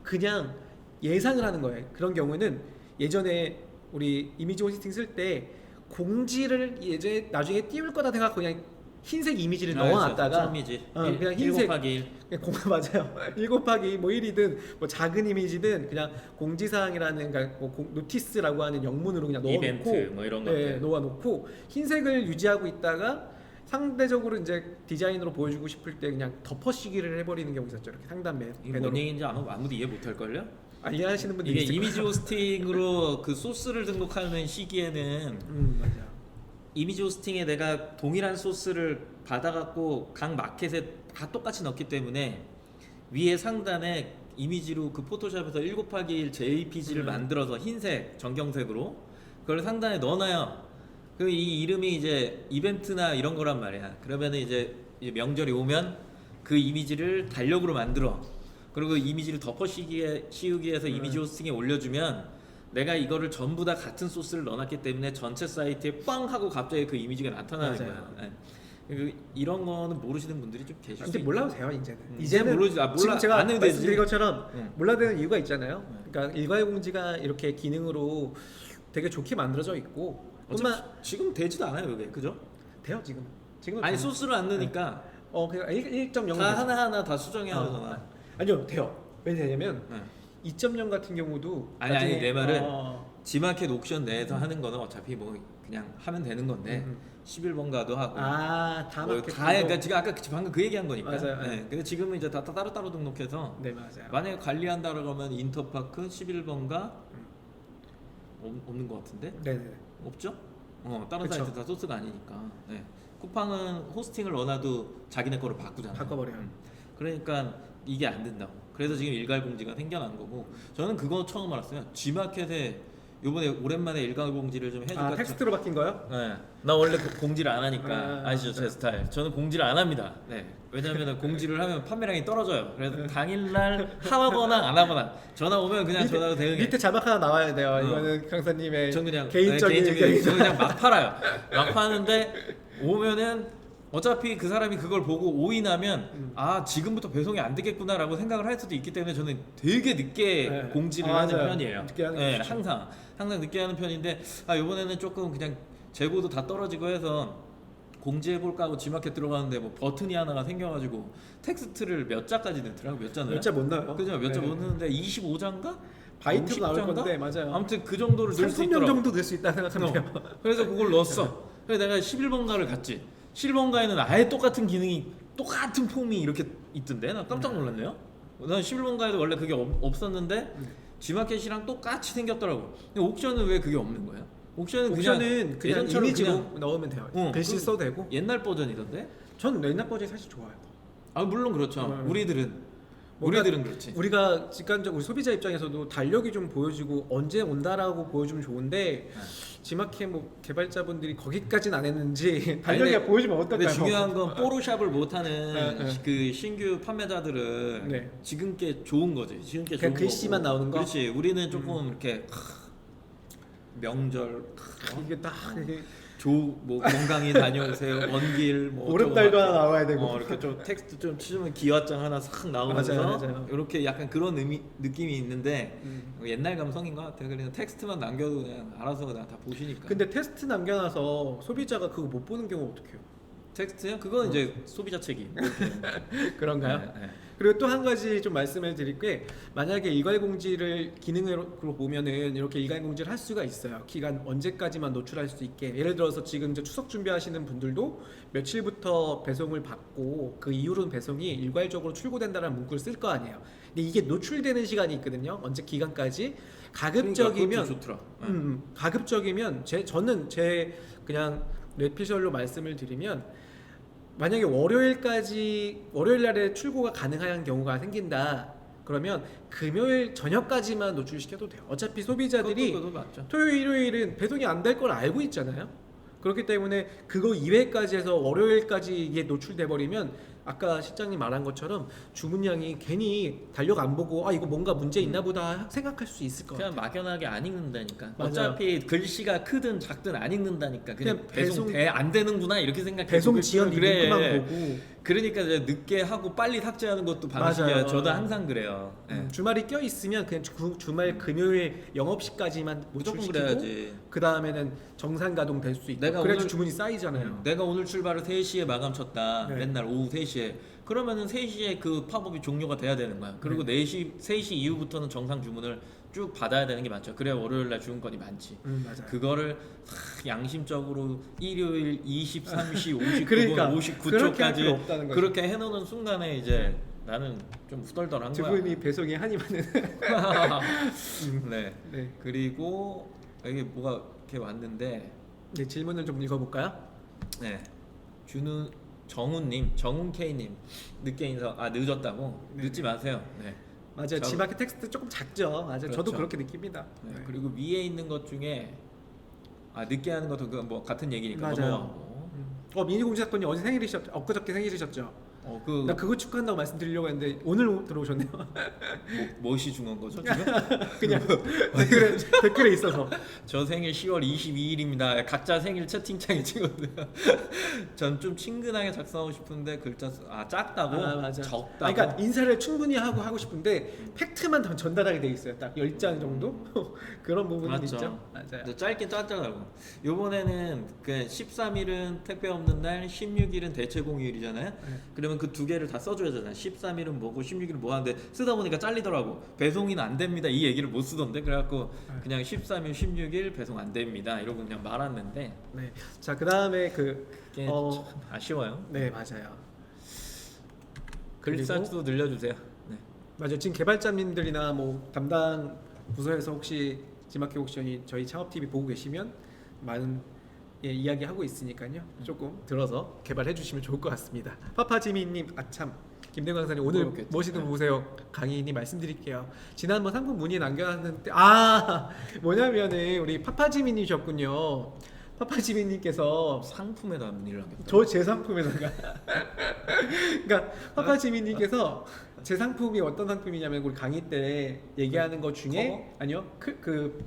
그냥 예상을 하는 거예요. 그런 경우는 예전에 우리 이미지 호스팅 쓸 때 공지를 예전에 나중에 띄울 거다 생각하고 그냥 흰색 이미지를 넣어놨다가 이미지. 그냥 흰색 1곱하기 1. 맞아요. 1 곱하기 뭐 1이든 뭐 작은 이미지든 그냥 공지사항이라는 그러니까 뭐 노티스라고 하는 영문으로 그냥 넣어놓고 이벤트 뭐 이런 것들. 놓아놓고 흰색을 유지하고 있다가 상대적으로 이제 디자인으로 보여주고 싶을 때 그냥 덮어씌기를 해버리는 경우 있었죠. 이렇게 상단 이게 배너로. 뭔 얘기인지 아무도 이해 못할 걸요? 이해하시는 분들이 이게 있을 이미지 거예요. 호스팅으로 그 소스를 등록하는 시기에는 맞아요. 이미지 호스팅에 내가 동일한 소스를 받아갖고 각 마켓에 다 똑같이 넣기 때문에 위에 상단에 이미지로 그 포토샵에서 1 곱하기 1 JPG를 만들어서 흰색 정경색으로 그걸 상단에 넣어놔요. 그 이 이름이 이제 이벤트나 이런 거란 말이야. 그러면은 이제 명절이 오면 그 이미지를 달력으로 만들어. 그리고 이미지를 덮어씌우기 위해서 이미지 호스팅에 올려주면 내가 이거를 전부 다 같은 소스를 넣어놨기 때문에 전체 사이트에 빵 하고 갑자기 그 이미지가 나타나는 맞아요. 거야. 예. 이런 거는 모르시는 분들이 좀 계실 수 근데 있어요. 몰라도 돼요 이제는. 이제는 모르지. 몰라. 지금 제가 안 해도 되지. 말씀드린 것처럼 응. 몰라도 되는 이유가 있잖아요. 그러니까 일괄 공지가 이렇게 기능으로 되게 좋게 만들어져 있고 뿐만 지금 되지도 않아요, 이게. 그죠? 돼요 지금. 지금은 아니 돼요. 소스를 안 넣으니까 그냥 1.0 다 하나하나 다 수정해야 하잖아. 아니요 돼요. 왜 되냐면 네. 2.0 같은 경우도 아니 내 말은 어, 지마켓 옥션 내에서 하는 거는 어차피 뭐 그냥 하면 되는 건데 11번가도 하고 다 뭐 마켓 다 그러니까 지금 아까 방금 그 얘기한 거니까. 맞아요. 네. 근데 지금은 이제 다 따로따로 등록해서 네 맞아요. 만약에 관리한다고 하면 인터파크 11번가 없는 것 같은데? 네네. 없죠? 다른 그쵸. 사이트 다 소스가 아니니까. 네. 쿠팡은 호스팅을 넣어놔도 자기네 거를 바꾸잖아요. 바꿔버려요. 그러니까 이게 안 된다고. 그래서 지금 일괄 공지가 생겨난 거고. 저는 그거 처음 알았어요. G마켓에 요번에 오랜만에 일괄 공지를 좀 해줄까. 텍스트로 바뀐 거요? 네. 나 원래 공지를 안 하니까 아시죠 제 네. 스타일. 저는 공지를 안 합니다. 네. 왜냐하면 공지를 하면 판매량이 떨어져요. 그래서 당일날 하거나 안 하거나 전화 오면 그냥 전화로 대응해. 밑에 자막 하나 나와야 돼요. 이거는 강사님의 전 그냥 개인적인 저는 그냥 막 팔아요. 막 파는데 오면은 어차피 그 사람이 그걸 보고 오인하면 아 지금부터 배송이 안 되겠구나라고 생각을 할 수도 있기 때문에 저는 되게 늦게 네. 공지를 하는 맞아요. 편이에요. 늦게 하는 게 네, 좋죠. 항상 늦게 하는 편인데 이번에는 조금 그냥 재고도 다 떨어지고 해서 공지해볼까 하고 G마켓 들어가는데 뭐 버튼이 하나가 생겨가지고 텍스트를 몇 자까지 넣더라고. 몇 자나요? 몇 자 못 넣어요. 그죠? 몇 자 네. 못 넣는데 25자인가? 바이트로 나올 50자인가? 건데 맞아요. 아무튼 그 정도를 넣을 수 3명 있더라고. 정도 될 수 있다 생각하면 돼요. 그래서 그걸 넣었어. 그래서 내가 11번가를 갔지. 11번가에는 아예 똑같은 기능이 똑같은 폼이 이렇게 있던데 나 깜짝 놀랐네요. 난 11번가에도 원래 그게 없었는데 G마켓이랑 똑같이 생겼더라고. 근데 옥션은 왜 그게 없는 거야? 옥션은 옵션은 그냥 예전처럼 이미지로 그냥 넣으면 돼요. 어, 글씨 그- 써도 되고. 옛날 버전이던데? 전 옛날 버전이 사실 좋아요. 아 물론 그렇죠. 우리들은 그렇지. 우리가 직관적 우리 소비자 입장에서도 달력이 좀 보여지고 언제 온다라고 보여주면 좋은데 지마켓 뭐 개발자분들이 거기까지는 안 했는지 달력이 근데- 보여주면 어떨까요? 근데 중요한 건 포로샵을 못하는 네, 네. 그 신규 판매자들은 네. 지금 게 좋은 거지. 지금 게 그냥 좋은 글씨만 거고. 나오는 거? 그렇지. 우리는 조금 이렇게 명절 이게 딱 이게 뭐 건강히 다녀오세요. 먼길 뭐 보름달도 어쩌고 하나 나와야 되고. 이렇게 좀 텍스트 좀 치면 기와장 하나 싹 나오면서 맞아요. 이렇게 약간 그런 느낌이 있는데 음. 옛날 감성인 것 같아요. 그냥 텍스트만 남겨도 그냥 알아서 그냥 다 보시니까. 근데 테스트 남겨놔서 소비자가 그거 못 보는 경우 어떡해요? 텍스트요? 그건 이제 소비자 책임. 그런가요? 네, 네. 그리고 또 한 가지 좀 말씀을 드릴 게 만약에 일괄공지를 기능으로 보면은 이렇게 일괄공지를 할 수가 있어요. 기간 언제까지만 노출할 수 있게. 예를 들어서 지금 이제 추석 준비하시는 분들도 며칠부터 배송을 받고 그 이후로는 배송이 일괄적으로 출고된다는 문구를 쓸 거 아니에요. 근데 이게 노출되는 시간이 있거든요. 언제 기간까지 가급적이면 그러니까 그것도 좋더라. 가급적이면 저는 제 그냥 뇌피셜로 말씀을 드리면 만약에 월요일 날에 출고가 가능한 경우가 생긴다. 그러면 금요일 저녁까지만 노출시켜도 돼요. 어차피 소비자들이 그것도 맞죠. 토요일, 일요일은 배송이 안 될 걸 알고 있잖아요. 그렇기 때문에 그거 이외까지 해서 월요일까지 이게 노출돼 버리면 아까 실장님 말한 것처럼 주문량이 괜히 달력 안 보고 이거 뭔가 문제 있나 보다 생각할 수 있을 것 그냥 같아요. 막연하게 안 읽는다니까. 맞아요. 어차피 글씨가 크든 작든 안 읽는다니까. 그냥 그냥 배송 안 되는구나 이렇게 생각해. 배송 지연 그래. 링크만 보고 그러니까 이제 늦게 하고 빨리 삭제하는 것도 방식이야. 맞아요. 저도 항상 그래요. 예. 주말이 껴 있으면 그냥 주말 금요일 영업시까지만 무조건 노출시키고 그래야지. 그 다음에는 정상 가동 될 수 있고 내가 그래야 오늘- 주문이 쌓이잖아요. 내가 오늘 출발을 3시에 마감 쳤다. 네. 맨날 오후 3시에. 그러면은 3시에 그 팝업이 종료가 돼야 되는 거야. 그리고 3시 이후부터는 정상 주문을 쭉 받아야 되는 게 맞죠. 그래야 월요일 날 주문건이 많지. 맞아요. 그거를 양심적으로 일요일 23시 59분 그러니까, 59초까지 그렇게 할 필요 없다는 거죠. 그렇게 해놓는 순간에 이제 나는 좀 후덜덜한 두 거야. 분이 배송이 한이 많은. 네. 네. 그리고 여기 뭐가 이렇게 왔는데 네, 질문을 좀 읽어볼까요? 네. 정훈님, 정훈K님 늦게 늦었다고 네. 늦지 마세요. 네. 맞아요. 지마켓 텍스트 조금 작죠. 맞아요. 저도 그렇죠. 그렇게 느낍니다. 네. 네. 그리고 위에 있는 것 중에 늦게 하는 것도 그 뭐 같은 얘기니까 맞아요. 넘어가고. 미니 공지 사건이 어제 생일이셨죠? 엊그저께 생일이셨죠? 나 그거 축하한다고 말씀드리려고 했는데 오늘 들어오셨네요. 무엇이 중요한 거죠 지금? 그냥 댓글에 있어서. 저 생일 10월 22일입니다. 각자 생일 채팅창에 찍었네요. 전 좀 친근하게 작성하고 싶은데 글자 작다고 맞아. 적다고. 그러니까 인사를 충분히 하고 싶은데 팩트만 더 전달하게 돼 있어요. 딱 10장 정도 그런 부분이 맞죠. 있죠. 맞아요. 근데 짧긴 짧더라고. 요번에는 그 13일은 택배 없는 날, 16일은 대체 공휴일이잖아요. 그러면 그 두 개를 다 써줘야 되잖아. 13일은 뭐고 16일은 뭐 하는데 쓰다 보니까 잘리더라고. 배송은 안 됩니다. 이 얘기를 못 쓰던데. 그래갖고 그냥 13일, 16일 배송 안 됩니다. 이러고 그냥 말았는데 네. 자, 그다음에 이게 참 아쉬워요. 네, 맞아요. 글사도 늘려주세요. 네. 맞아요. 지금 개발자님들이나 뭐 담당 부서에서 혹시 지마켓 옥션이 저희 창업 TV 보고 계시면 많은 이야기 하고 있으니까요. 조금 들어서 개발해 주시면 좋을 것 같습니다. 파파지미님 아참 김대광 강사님 오늘 그렇겠죠. 무엇이든 네. 보세요. 강의님 말씀드릴게요. 지난번 상품 문의 남겨놨는데 뭐냐면은 우리 파파지미님이셨군요. 파파지미님께서 상품에다 문의를 하겠다. 저 제 상품에다가 그러니까 파파지미님께서 제 상품이 어떤 상품이냐면 우리 강의 때 얘기하는 것 중에 아니요 그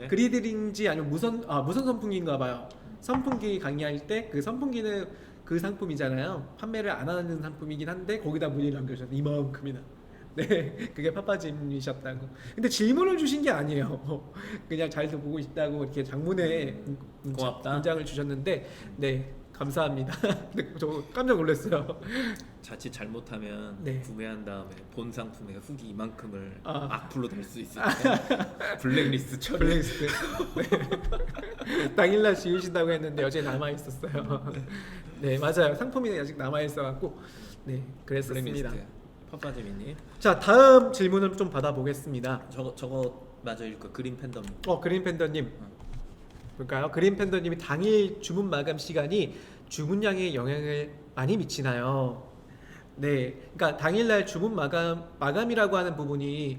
그리들인지 아니면 무선 선풍기인가 봐요. 선풍기 강의할 때 그 선풍기는 그 상품이잖아요. 판매를 안 하는 상품이긴 한데 거기다 문의를 남겨주셨는데 이만큼이나. 네, 그게 파파짐이셨다고. 근데 질문을 주신 게 아니에요. 그냥 잘도 보고 있다고 이렇게 장문에 고맙다. 문장을 주셨는데, 네, 감사합니다. 근데 저 깜짝 놀랐어요. 자칫 잘못하면 네. 구매한 다음에 본 상품의 후기 이만큼을 아. 악플로 달 수 있으니까 블랙리스트 처리. 블랙리스트. 네. 당일날 지우신다고 했는데 여전히 남아 있었어요. 네, 맞아요. 상품이 아직 남아 있어갖고, 네, 그랬었습니다. 블랙리스트야. 팟빠지미님. 자, 다음 질문을 좀 받아보겠습니다. 저거 맞아 읽고 그린 팬덤. 그린 팬더님 볼까요? 그린 팬더님이 당일 주문 마감 시간이 주문량에 영향을 많이 미치나요? 네, 그러니까 당일날 주문 마감이라고 하는 부분이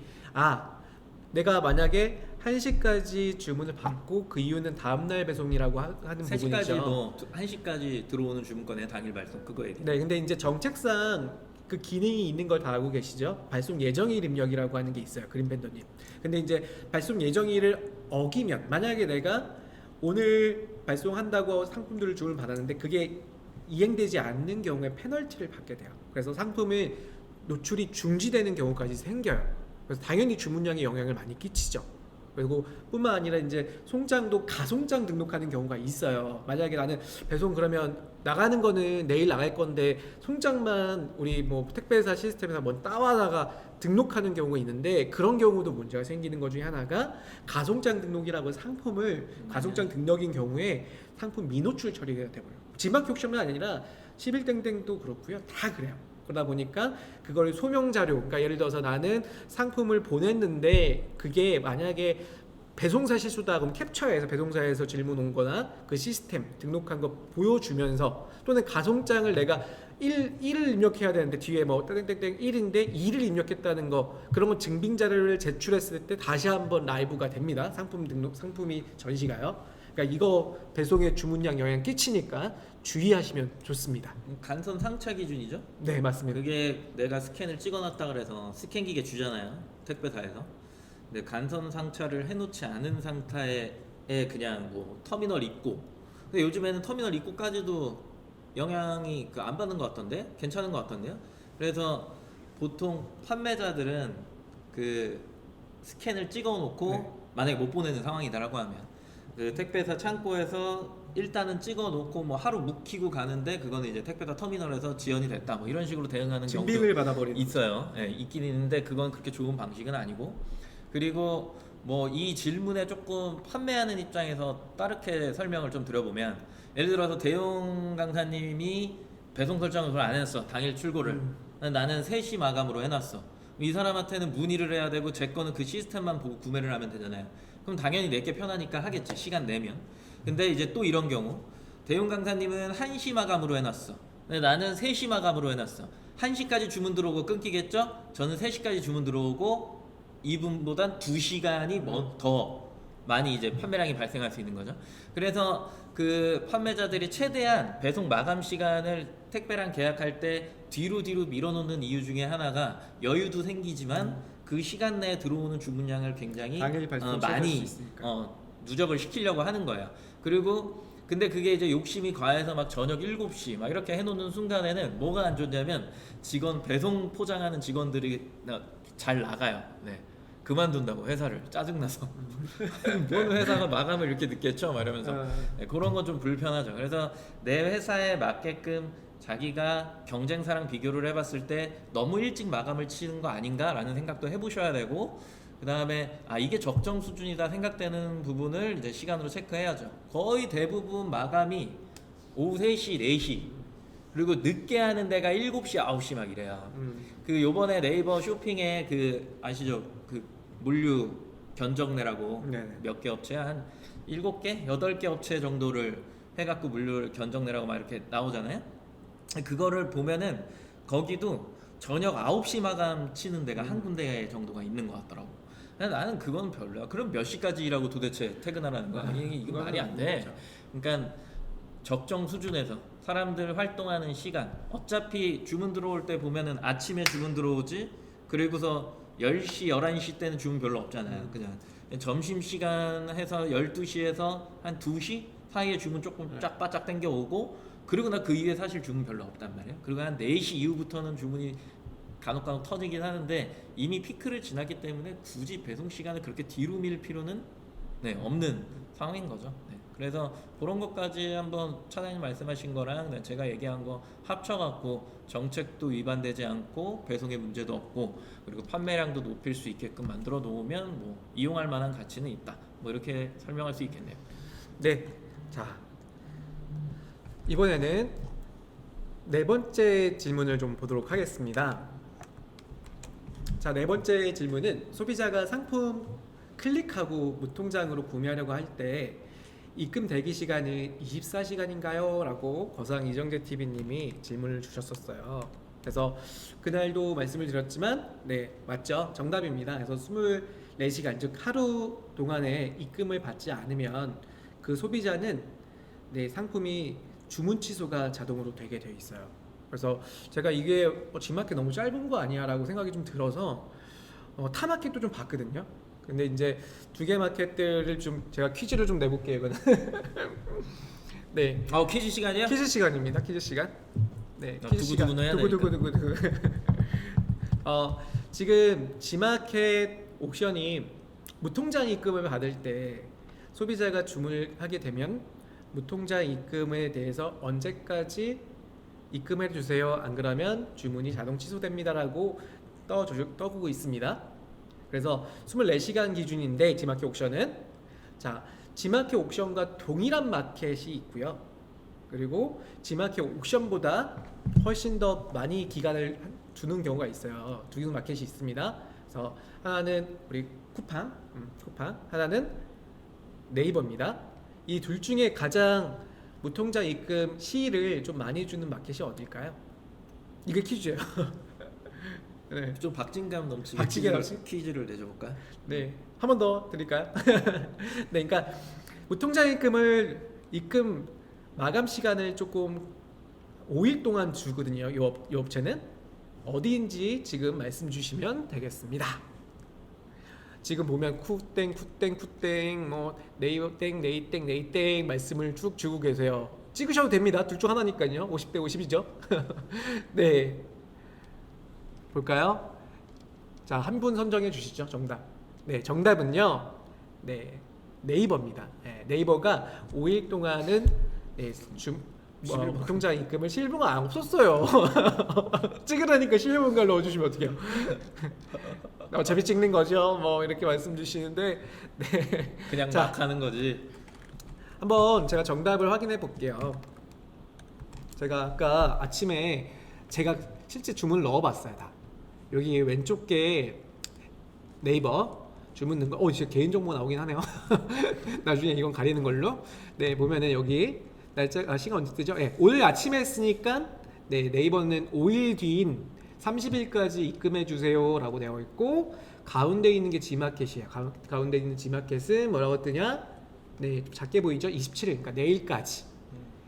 내가 만약에 1시까지 주문을 받고 그 이유는 다음날 배송이라고 하는 3시까지 부분이죠. 뭐 1시까지 들어오는 주문권에 당일 발송 그거 얘기. 네, 근데 이제 정책상 그 기능이 있는 걸 다 알고 계시죠? 발송 예정일 입력이라고 하는 게 있어요, 그린 팬더님. 근데 이제 발송 예정일을 어기면, 만약에 내가 오늘 발송한다고 상품들을 주문을 받았는데 그게 이행되지 않는 경우에 페널티를 받게 돼요. 그래서 상품의 노출이 중지되는 경우까지 생겨요. 그래서 당연히 주문량에 영향을 많이 끼치죠. 그리고 뿐만 아니라 이제 송장도 가송장 등록하는 경우가 있어요. 만약에 나는 배송 그러면 나가는 거는 내일 나갈 건데 송장만 우리 뭐 택배사 시스템에서 먼저 따와다가 등록하는 경우가 있는데, 그런 경우도 문제가 생기는 것 중에 하나가 가송장 등록이라고 상품을 가송장 등록인 경우에 상품 미노출 처리가 돼버려요. 지마큐션만 아니라 11땡땡도 그렇고요. 다 그래요. 그러다 보니까 그걸 소명 자료, 그러니까 예를 들어서 나는 상품을 보냈는데 그게 만약에 배송사 실수다 그럼 캡처해서 배송사에서 질문 온 거나 그 시스템 등록한 거 보여주면서, 또는 가송장을 내가 1을 입력해야 되는데 뒤에 뭐 땡땡땡 1인데 2를 입력했다는 거, 그런 거 증빙 자료를 제출했을 때 다시 한번 라이브가 됩니다. 상품이 전시가요. 그러니까 이거 배송에 주문량 영향 끼치니까 주의하시면 좋습니다. 간선 상차 기준이죠? 네, 맞습니다. 그게 내가 스캔을 찍어놨다 그래서 스캔 기계 주잖아요, 택배사에서. 근데 간선 상차를 해놓지 않은 상태에 그냥 뭐 터미널 입고, 근데 요즘에는 터미널 입고까지도 영향이 안 받는 것 같던데, 괜찮은 것 같던데요. 그래서 보통 판매자들은 그 스캔을 찍어놓고 네. 만약에 못 보내는 상황이다라고 하면 그 택배사 창고에서 일단은 찍어놓고 뭐 하루 묵히고 가는데, 그거는 이제 택배사 터미널에서 지연이 됐다 뭐 이런 식으로 대응하는 경우도 증빙을 받아버리는 있어요. 예, 있긴 있는데 그건 그렇게 좋은 방식은 아니고, 그리고 뭐 이 질문에 조금 판매하는 입장에서 다르게 설명을 좀 드려보면, 예를 들어서 대용 강사님이 배송 설정을 그걸 안 했어, 당일 출고를. 나는 3시 마감으로 해놨어. 이 사람한테는 문의를 해야 되고 제 거는 그 시스템만 보고 구매를 하면 되잖아요. 그럼 당연히 내게 편하니까 하겠지, 시간 내면. 근데 이제 또 이런 경우, 대용 강사님은 1시 마감으로 해놨어. 근데 나는 3시 마감으로 해놨어. 1시까지 주문 들어오고 끊기겠죠? 저는 3시까지 주문 들어오고 이분보단 2시간이 더 많이 이제 판매량이 발생할 수 있는 거죠. 그래서 그 판매자들이 최대한 배송 마감 시간을 택배랑 계약할 때 뒤로 밀어놓는 이유 중에 하나가, 여유도 생기지만 그 시간 내에 들어오는 주문량을 굉장히 당일 발송 많이 수 있으니까. 누적을 시키려고 하는 거야. 그리고 근데 그게 이제 욕심이 과해서 막 저녁 7시 막 이렇게 해놓는 순간에는 뭐가 안 좋냐면, 배송 포장하는 직원들이 잘 나가요. 네. 그만둔다고, 회사를. 짜증나서. 뭔 회사가 마감을 이렇게 늦게 쳐? 막 이러면서. 네, 그런 건 좀 불편하죠. 그래서 내 회사에 맞게끔 자기가 경쟁사랑 비교를 해봤을 때 너무 일찍 마감을 치는 거 아닌가라는 생각도 해보셔야 되고, 그 다음에 이게 적정 수준이다 생각되는 부분을 이제 시간으로 체크해야죠. 거의 대부분 마감이 오후 3시, 4시, 그리고 늦게 하는 데가 7시, 9시 막 이래요. 그 요번에 네이버 쇼핑에 그 아시죠? 그 물류 견적내라고 네네. 몇 개 업체, 한 7개, 8개 업체 정도를 해갖고 물류를 견적내라고 막 이렇게 나오잖아요. 그거를 보면은 거기도 저녁 9시 마감 치는 데가 한 군데 정도가 있는 것 같더라고. 근데 나는 그건 별로야. 그럼 몇 시까지 일하고 도대체 퇴근하라는 거야? 이거 말이 안 돼. 그러니까 적정 수준에서 사람들 활동하는 시간, 어차피 주문 들어올 때 보면은 아침에 주문 들어오지, 그리고서 10시, 11시 때는 주문 별로 없잖아요. 그냥 점심시간 해서 12시에서 한 2시 사이에 주문 조금 쫙 바짝 땡겨 오고, 그리고 나 그 이후에 사실 주문 별로 없단 말이에요. 그리고 한 4시 이후부터는 주문이 간혹 터지긴 하는데, 이미 피크를 지났기 때문에 굳이 배송 시간을 그렇게 뒤로 밀 필요는 없는 상황인 거죠. 그래서 그런 것까지 한번 차장님 말씀하신 거랑 제가 얘기한 거 합쳐갖고 정책도 위반되지 않고 배송에 문제도 없고 그리고 판매량도 높일 수 있게끔 만들어 놓으면 뭐 이용할 만한 가치는 있다, 뭐 이렇게 설명할 수 있겠네요. 네, 자 이번에는 네 번째 질문을 좀 보도록 하겠습니다. 자, 네 번째 질문은 소비자가 상품 클릭하고 무통장으로 구매하려고 할 때 입금 대기 시간은 24시간인가요? 라고 거상 이정재 TV님이 질문을 주셨었어요. 그래서 그날도 말씀을 드렸지만 네, 맞죠? 정답입니다. 그래서 24시간 즉 하루 동안에 입금을 받지 않으면 그 소비자는 네, 상품이 주문 취소가 자동으로 되게 돼 있어요. 그래서 제가 이게 G마켓 너무 짧은 거 아니야 라고 생각이 좀 들어서 타마켓도 좀 봤거든요. 근데 이제 두 개 마켓들을 좀 제가 퀴즈를 좀 내볼게요. 이거는 네, 퀴즈 시간이야? 퀴즈 시간입니다. 퀴즈 시간. 네, 퀴즈 시간. 두구두구는 해야 두구두구두구. 지금 G마켓 옥션이 무통장 입금을 받을 때 소비자가 주문을 하게 되면 무통장 입금에 대해서 언제까지 입금해 주세요. 안 그러면 주문이 자동 취소됩니다라고 떠보고 있습니다. 그래서 24시간 기준인데 G마켓 옥션은 자, G마켓 옥션과 동일한 마켓이 있고요. 그리고 G마켓 옥션보다 훨씬 더 많이 기간을 두는 경우가 있어요. 두 개의 마켓이 있습니다. 그래서 하나는 우리 쿠팡, 하나는 네이버입니다. 이 둘 중에 가장 무통장 입금 시일을 좀 많이 주는 마켓이 어딜까요? 이게 퀴즈예요. 네. 좀 박진감 넘치게 박진감 퀴즈를 내줘볼까요? 네, 한 번 더 드릴까요? 네, 그러니까 무통장 입금 마감 시간을 조금 5일 동안 주거든요. 이 업체는 어디인지 지금 말씀 주시면 되겠습니다. 지금 보면 쿠땡 뭐 네이버 땡 네이 땡 말씀을 쭉 주고 계세요. 찍으셔도 됩니다. 둘 중 하나니까요. 50대 50이죠. 네, 볼까요? 자, 한 분 선정해 주시죠. 정답. 네, 정답은요. 네, 네이버입니다. 네, 네이버가 5일 동안은 네, 무통장 입금을 실버가 없었어요. 찍으라니까 실버인가 넣어주시면 어떡해요. 어차피 찍는 거죠. 뭐 이렇게 말씀 주시는데 네. 그냥 자, 막 하는 거지. 한번 제가 정답을 확인해 볼게요. 제가 아까 아침에 제가 실제 주문을 넣어봤어요. 다 여기 왼쪽 게 네이버 주문 넣은 거. 진짜 개인정보 나오긴 하네요. 나중에 이건 가리는 걸로. 네, 보면은 여기 날짜 시간 언제 뜨죠? 네, 오늘 아침에 했으니까 네, 네이버는 5일 뒤인 30일까지 입금해 주세요 라고 되어 있고, 가운데 있는 게 G마켓이에요. 가운데 있는 G마켓은 뭐라고 뜨냐? 네, 좀 작게 보이죠? 27일, 그러니까 내일까지.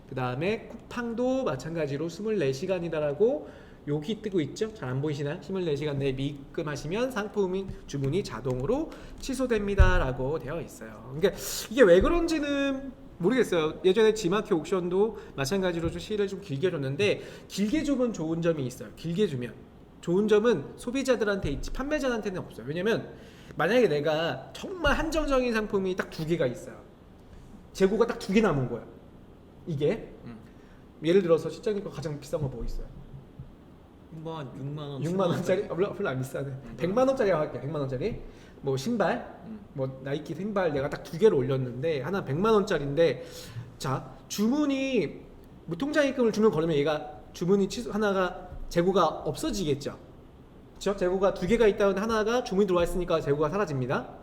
그 다음에 쿠팡도 마찬가지로 24시간이다라고 여기 뜨고 있죠? 잘 안 보이시나요? 24시간 내에 미입금하시면 상품이 주문이 자동으로 취소됩니다 라고 되어 있어요. 그러니까 이게 왜 그런지는 모르겠어요. 예전에 G마켓 옥션도 마찬가지로 좀 시일을 좀 길게 줬는데, 길게 주면 좋은 점이 있어요. 길게 주면 좋은 점은 소비자들한테 있지 판매자한테는 없어요. 왜냐면 만약에 내가 정말 한정적인 상품이 딱 두 개가 있어요. 재고가 딱 두 개 남은 거예요. 이게 예를 들어서 실장님 거 가장 비싼 거 뭐 있어요? 뭐 한 6만 원. 6만 원짜리? 별로 안 비싸네. 100만 원짜리 할게. 100만 원짜리. 뭐 신발, 뭐 나이키 신발 내가 딱 두 개를 올렸는데 하나 100만 원짜리인데, 자, 주문이 무통장 입금을 주문 걸으면 얘가 주문이 하나가 재고가 없어지겠죠. 그렇죠? 재고가 두 개가 있다는데 하나가 주문이 들어와 있으니까 재고가 사라집니다.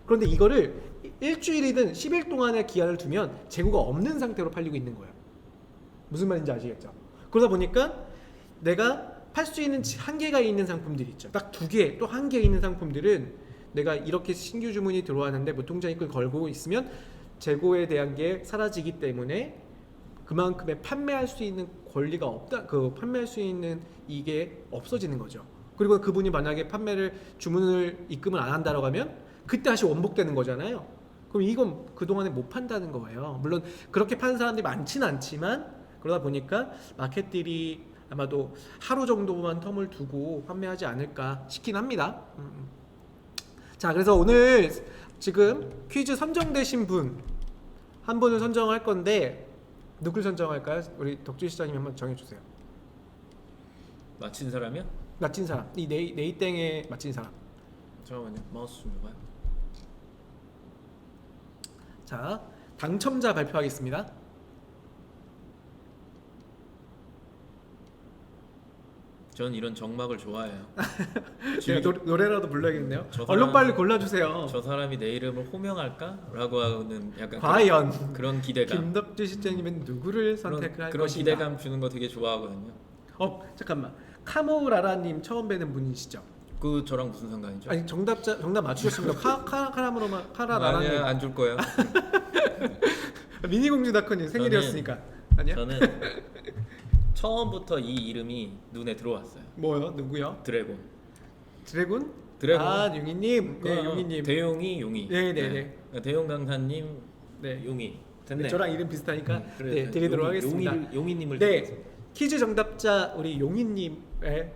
그런데 이거를 일주일이든 10일 동안의 기한을 두면 재고가 없는 상태로 팔리고 있는 거예요. 무슨 말인지 아시겠죠? 그러다 보니까 내가 팔 수 있는 한계가 있는 상품들이 있죠. 딱 두 개, 또 한 개 있는 상품들은 내가 이렇게 신규 주문이 들어왔는데 무통장 입금 걸고 있으면 재고에 대한 게 사라지기 때문에 그만큼의 판매할 수 있는 권리가 없다. 판매할 수 있는 이게 없어지는 거죠. 그리고 그분이 만약에 주문을 입금을 안 한다라고 하면 그때 다시 원복되는 거잖아요. 그럼 이건 그동안에 못 판다는 거예요. 물론 그렇게 파는 사람들이 많지는 않지만, 그러다 보니까 마켓들이 아마도 하루 정도만 텀을 두고 판매하지 않을까 싶긴 합니다. 자, 그래서 오늘 지금 퀴즈 선정되신 분 한 분을 선정할 건데 누굴 선정할까요? 우리 덕주 시장님 한번 정해주세요. 맞힌 사람이요? 맞힌 사람, 이 네이땡에 맞힌 사람. 잠깐만요. 마우스 좀 봐요. 자, 당첨자 발표하겠습니다. 전 이런 정막을 좋아해요. 제가 노래라도 불러야겠네요. 저 얼른 사람- 빨리 골라주세요. 저 사람이 내 이름을 호명할까?라고 하는 약간 과연 그런 기대감. 김덕주 실장님은 누구를 선택을 할 그런 것인가? 기대감 주는 거 되게 좋아하거든요. 잠깐만. 카모라라님 처음 뵈는 분이시죠? 그 저랑 무슨 상관이죠? 아니 정답 맞추셨습니다. 카라라라님. 아니야, 안 줄 거예요. 미니공주다커님 생일이었으니까. 아니야? 저는 처음부터 이 이름이 눈에 들어왔어요. 뭐요? 누구요? 드래곤. 드래곤? 드래곤. 아 용희님. 네 용희님. 대용이 용이. 네네네. 대용 강사님 네. 용이. 됐네. 네, 저랑 이름 비슷하니까 그래, 네, 드리도록 하겠습니다. 용이님을 네, 퀴즈 정답자 우리 용희님의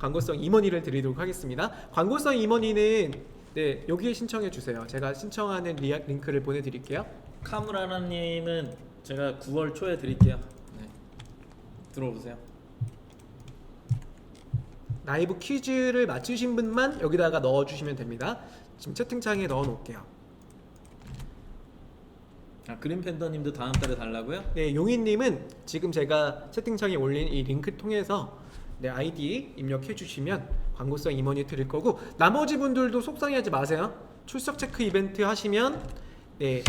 광고성 임원이를 드리도록 하겠습니다. 광고성 임원이는 네 여기에 신청해 주세요. 제가 신청하는 링크를 보내드릴게요. 카무라나님은 제가 9월 초에 드릴게요. 네. 들어오세요. 라이브 퀴즈를 맞추신 분만 여기다가 넣어주시면 됩니다. 지금 채팅창에 넣어놓을게요. 그린 팬더님도 다음 달에 달라고요? 네, 용희님은 지금 제가 채팅창에 올린 이 링크 통해서 네, 아이디 입력해 주시면 광고성 임원이 드릴 거고 나머지 분들도 속상해하지 마세요. 출석 체크 이벤트 하시면 네,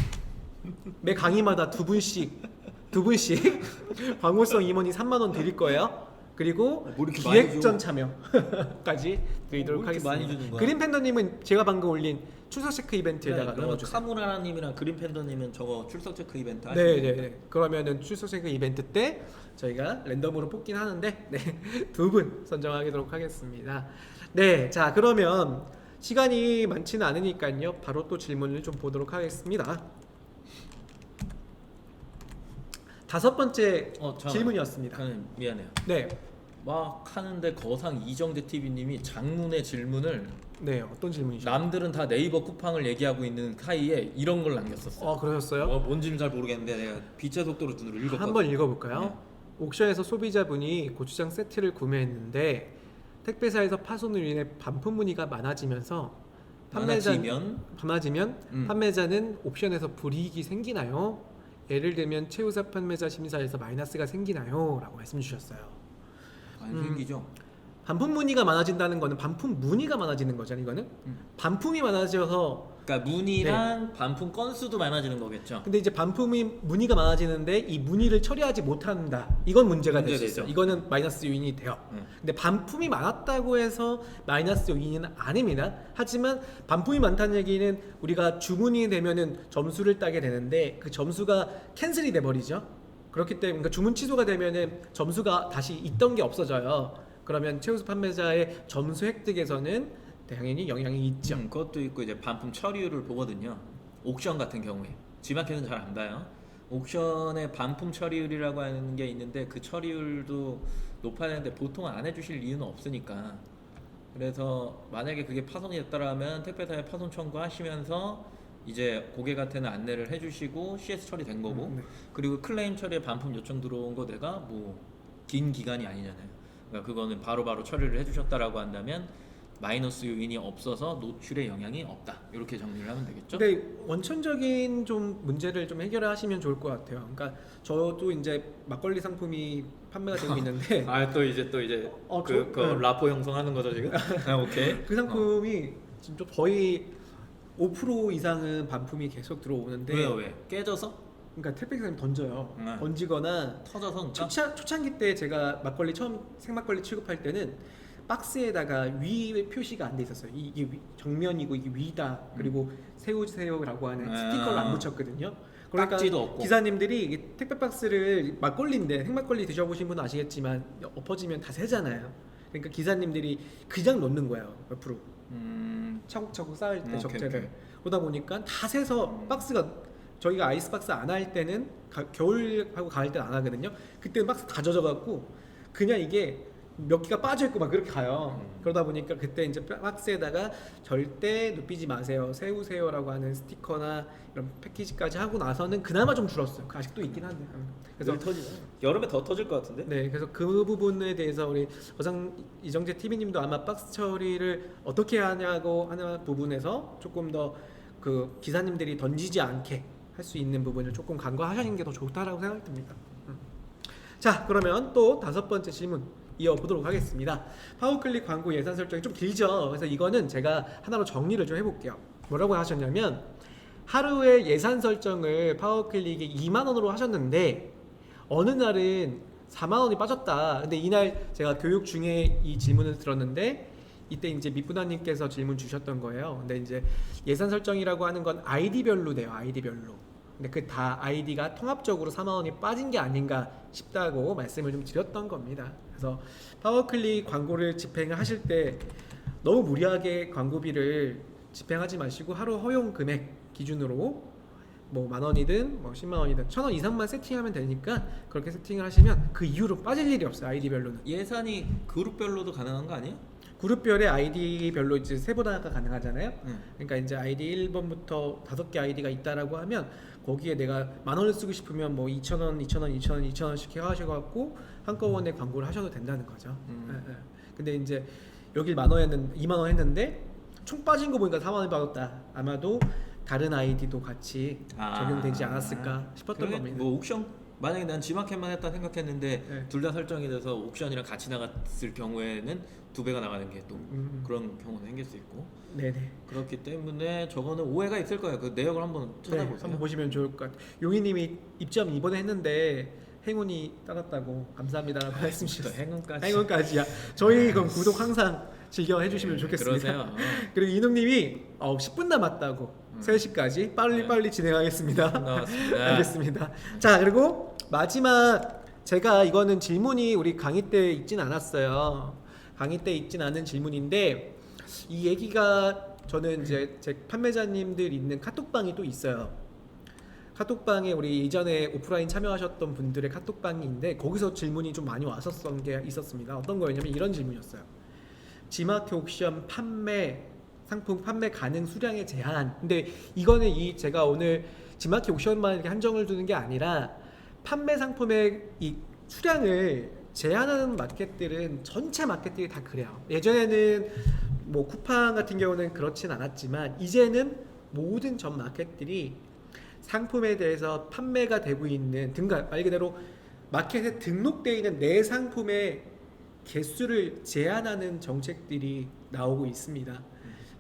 매 강의마다 두 분씩 광고성 임원이 3만 원 드릴 거예요. 그리고 뭐 이렇게 많이 기획전 줘? 참여까지 드리도록 뭐 이렇게 하겠습니다. 많이 주는 거야? 그린 팬더님은 제가 방금 올린 출석 체크 이벤트에다가 그러면 넣어주세요. 카무라나님이랑 그린 팬더님은 저거 출석 체크 이벤트 하시면 네. 그러면은 출석 체크 이벤트 때 저희가 랜덤으로 뽑긴 하는데 네, 두 분 선정하도록 하겠습니다. 네, 자 그러면 시간이 많지는 않으니까요. 바로 또 질문을 좀 보도록 하겠습니다. 다섯 번째 잠깐만. 질문이었습니다. 저는 미안해요. 네, 막 하는데 거상 이정재 TV님이 장문의 질문을 네 어떤 질문이죠? 남들은 다 네이버 쿠팡을 얘기하고 있는 사이에 이런 걸 남겼었어요. 그러셨어요? 뭔지는 잘 모르겠는데 내가 빛의 속도로 눈으로 읽었거든요. 한번 읽어볼까요? 옥션에서 소비자분이 고추장 세트를 구매했는데 택배사에서 파손으로 인해 반품 문의가 많아지면 판매자는 옵션에서 불이익이 생기나요? 예를 들면 최우사 판매자 심사에서 마이너스가 생기나요? 라고 말씀 주셨어요. 안 생기죠. 반품 문의가 많아진다는 거는 반품 문의가 많아지는 거잖아요. 이거는 반품이 많아져서 그러니까 문의랑 반품 건수도 많아지는 거겠죠. 근데 이제 문의가 많아지는데 이 문의를 처리하지 못한다. 이건 문제가 될 수 문제되죠. 있어요. 이거는 마이너스 요인이 돼요. 근데 반품이 많았다고 해서 마이너스 요인은 아닙니다. 하지만 반품이 많다는 얘기는 우리가 주문이 되면은 점수를 따게 되는데 그 점수가 캔슬이 돼 버리죠. 그렇기 때문에 그러니까 주문 취소가 되면은 점수가 다시 있던 게 없어져요. 그러면 최우수 판매자의 점수 획득에서는 당연히 영향이 있죠. 그것도 있고 이제 반품 처리율을 보거든요. 옥션 같은 경우에 G마켓은 잘 안 봐요. 옥션의 반품 처리율이라고 하는 게 있는데 그 처리율도 높아야 되는데 보통 안 해주실 이유는 없으니까. 그래서 만약에 그게 파손이 됐다라면 택배사에 파손 청구하시면서 이제 고객한테는 안내를 해주시고 CS 처리된 거고 네. 그리고 클레임 처리에 반품 요청 들어온 거 내가 뭐 긴 기간이 아니잖아요. 그러니까 그거는 바로바로 처리를 해주셨다라고 한다면 마이너스 요인이 없어서 노출에 영향이 없다. 이렇게 정리를 하면 되겠죠? 근데 원천적인 좀 문제를 좀 해결하시면 좋을 것 같아요. 그러니까 저도 이제 막걸리 상품이 판매가 되고 있는데 또 이제 네. 라포 형성하는 거죠 지금? 오케이. 그 상품이 진짜 거의 5% 이상은 반품이 계속 들어오는데 왜요 왜? 깨져서? 그러니까 택배기사님 던져요. 네. 던지거나 터져서? 그러니까? 초창기 때 제가 막걸리 처음 생막걸리 취급할 때는 박스에다가 위 표시가 안 돼 있었어요. 이게 정면이고 이게 위다. 그리고 세우세요라고 하는 스티커를 안 붙였거든요. 그러니까 딱지도 없고. 기사님들이 이게 택배 박스를 막걸리인데 생막걸리 드셔보신 분은 아시겠지만 엎어지면 다 새잖아요. 그러니까 기사님들이 그냥 놓는 거예요. 옆으로 차곡차곡 쌓을 때 오케이, 적재를. 오케이. 그러다 보니까 다 새서 박스가 저희가 아이스박스 안 할 때는 겨울하고 가을 때는 안 하거든요. 그때는 박스 다 젖어갖고 그냥 이게 몇 개가 빠져있고 막 그렇게 가요. 그러다 보니까 그때 이제 박스에다가 절대 눕히지 마세요, 세우세요라고 하는 스티커나 이런 패키지까지 하고 나서는 그나마 좀 줄었어요. 아직도 있긴 한데. 그래서 여름에 더 터질 것 같은데? 네, 그래서 그 부분에 대해서 우리 이정재 TV님도 아마 박스 처리를 어떻게 하냐고 하는 부분에서 조금 더 그 기사님들이 던지지 않게 할 수 있는 부분을 조금 간과하시는 게 더 좋다라고 생각이 듭니다. 자, 그러면 또 다섯 번째 질문 이어보도록 하겠습니다. 파워클릭 광고 예산 설정이 좀 길죠. 그래서 이거는 제가 하나로 정리를 좀 해볼게요. 뭐라고 하셨냐면 하루에 예산 설정을 파워클릭에 2만 원으로 하셨는데 어느 날은 4만 원이 빠졌다. 근데 이날 제가 교육 중에 이 질문을 들었는데 이때 이제 밑분하님께서 질문 주셨던 거예요. 근데 이제 예산 설정이라고 하는 건 아이디별로 돼요. 아이디별로. 근데 그 다 아이디가 통합적으로 4만 원이 빠진 게 아닌가 싶다고 말씀을 좀 드렸던 겁니다. 그래서 파워클릭 광고를 집행을 하실 때 너무 무리하게 광고비를 집행하지 마시고 하루 허용 금액 기준으로 뭐 만 원이든 뭐 10만 원이든 1,000원 이상만 세팅하면 되니까 그렇게 세팅을 하시면 그 이후로 빠질 일이 없어요. 아이디별로는. 예산이 그룹별로도 가능한 거 아니에요? 그룹별의 아이디별로 이제 세분화가 가능하잖아요. 응. 그러니까 이제 아이디 1번부터 5개 아이디가 있다라고 하면 거기에 내가 만 원을 쓰고 싶으면 뭐 2,000원, 2,000원, 2,000원, 2,000원씩 해가셔갖고 한꺼번에 광고를 하셔도 된다는 거죠. 예, 예. 근데 이제 여기 만 원했는 2만 원 했는데 총 빠진 거 보니까 4만 원이 빠졌다. 아마도 다른 아이디도 같이 적용되지 않았을까 싶었던 겁니다. 뭐 옥션 만약에 난 지마켓만 했다 생각했는데 네. 둘 다 설정이 돼서 옥션이랑 같이 나갔을 경우에는 2배가 나가는 게 또 그런 경우는 생길 수 있고 네네. 그렇기 때문에 저거는 오해가 있을 거예요. 그 내역을 한번 네, 찾아보세요. 한번 보시면 좋을 것 같아요. 용희님이 입점 이번에 했는데 행운이 따랐다고 감사합니다라고 말씀 또 주셨어요. 행운까지. 행운까지야. 저희 그럼 구독 항상 즐겨 해주시면 좋겠습니다. 그러세요. 그리고 이능님이 10분 남았다고 3시까지 빨리 진행하겠습니다. 반갑습니다. 알겠습니다. 자 그리고 마지막 제가 이거는 질문이 우리 강의 때 있진 않았어요. 강의 때 있진 않은 질문인데 이 얘기가 저는 이제 제 판매자님들 있는 카톡방이 또 있어요. 카톡방에 우리 이전에 오프라인 참여하셨던 분들의 카톡방인데 거기서 질문이 좀 많이 왔었던 게 있었습니다. 어떤 거였냐면 이런 질문이었어요. 지마켓 옥션 판매 상품 판매 가능 수량의 제한. 근데 이거는 제가 오늘 지마켓 옥션만 이렇게 한정을 두는 게 아니라 판매 상품의 이 수량을 제한하는 마켓들은 전체 마켓들이 다 그래요. 예전에는 뭐 쿠팡 같은 경우는 그렇진 않았지만 이제는 모든 전 마켓들이 상품에 대해서 판매가 되고 있는 말 그대로 마켓에 등록되어 있는 내 상품의 개수를 제한하는 정책들이 나오고 있습니다.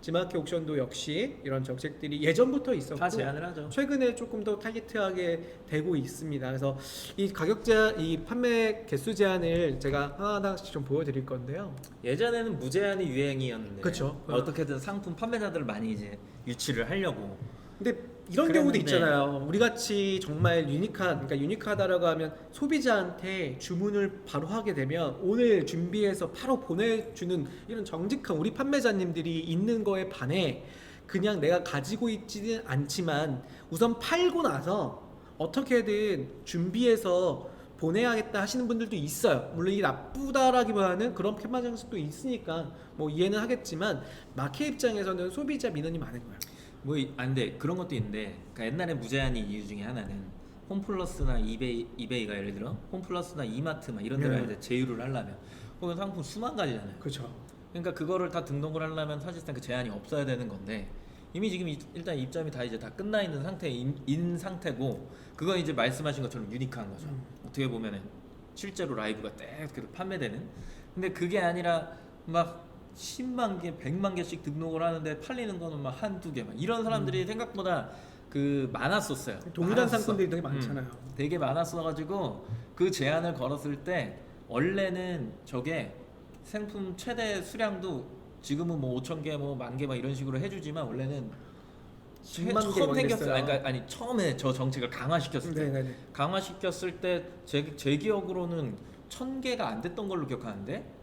지마켓 옥션도 역시 이런 정책들이 예전부터 있었고 다 제한을 하죠. 최근에 조금 더 타깃하게 되고 있습니다. 그래서 이 판매 개수 제한을 제가 하나씩 좀 보여드릴 건데요. 예전에는 무제한이 유행이었는데 그쵸. 어떻게든 상품 판매자들을 많이 이제 유치를 하려고. 근데 이런 경우도 그랬는데. 있잖아요. 우리 같이 정말 그러니까 유니크하다라고 하면 소비자한테 주문을 바로 하게 되면 오늘 준비해서 바로 보내주는 이런 정직한 우리 판매자님들이 있는 거에 반해 그냥 내가 가지고 있지는 않지만 우선 팔고 나서 어떻게든 준비해서 보내야겠다 하시는 분들도 있어요. 물론 이게 나쁘다라기보다는 그런 판매장식도 있으니까 뭐 이해는 하겠지만 마켓 입장에서는 소비자 민원이 많은 거예요. 근데 그런 것도 있는데, 그러니까 옛날에 무제한이 이유 중에 하나는 홈플러스나 이베이가 예를 들어 홈플러스나 이마트 막 이런 데가 네. 이제 제휴를 하려면 거기 상품 수만 가지잖아요. 그렇죠. 그러니까 그거를 다 등록을 하려면 사실상 그 제한이 없어야 되는 건데 이미 지금 일단 입점이 다 이제 다 끝나 있는 상태인 상태고 그건 이제 말씀하신 것처럼 유니크한 거죠. 어떻게 보면은 실제로 라이브가 딱 판매되는. 근데 그게 아니라 막 10만 개, 100만 개씩 등록을 하는데 팔리는 거는 막 한두 개 막 이런 사람들이 생각보다 많았었어요. 동일한 상품들이 되게 많잖아요. 되게 많았어가지고 그 제한을 걸었을 때 원래는 저게 상품 최대 수량도 지금은 뭐 5,000개, 뭐 10,000개 막 이런 식으로 해주지만 원래는 10만 개 처음 생겼어요. 됐어요. 아니 처음에 저 정책을 강화시켰을 때, 네네네. 강화시켰을 때 제 기억으로는 1,000개가 안 됐던 걸로 기억하는데.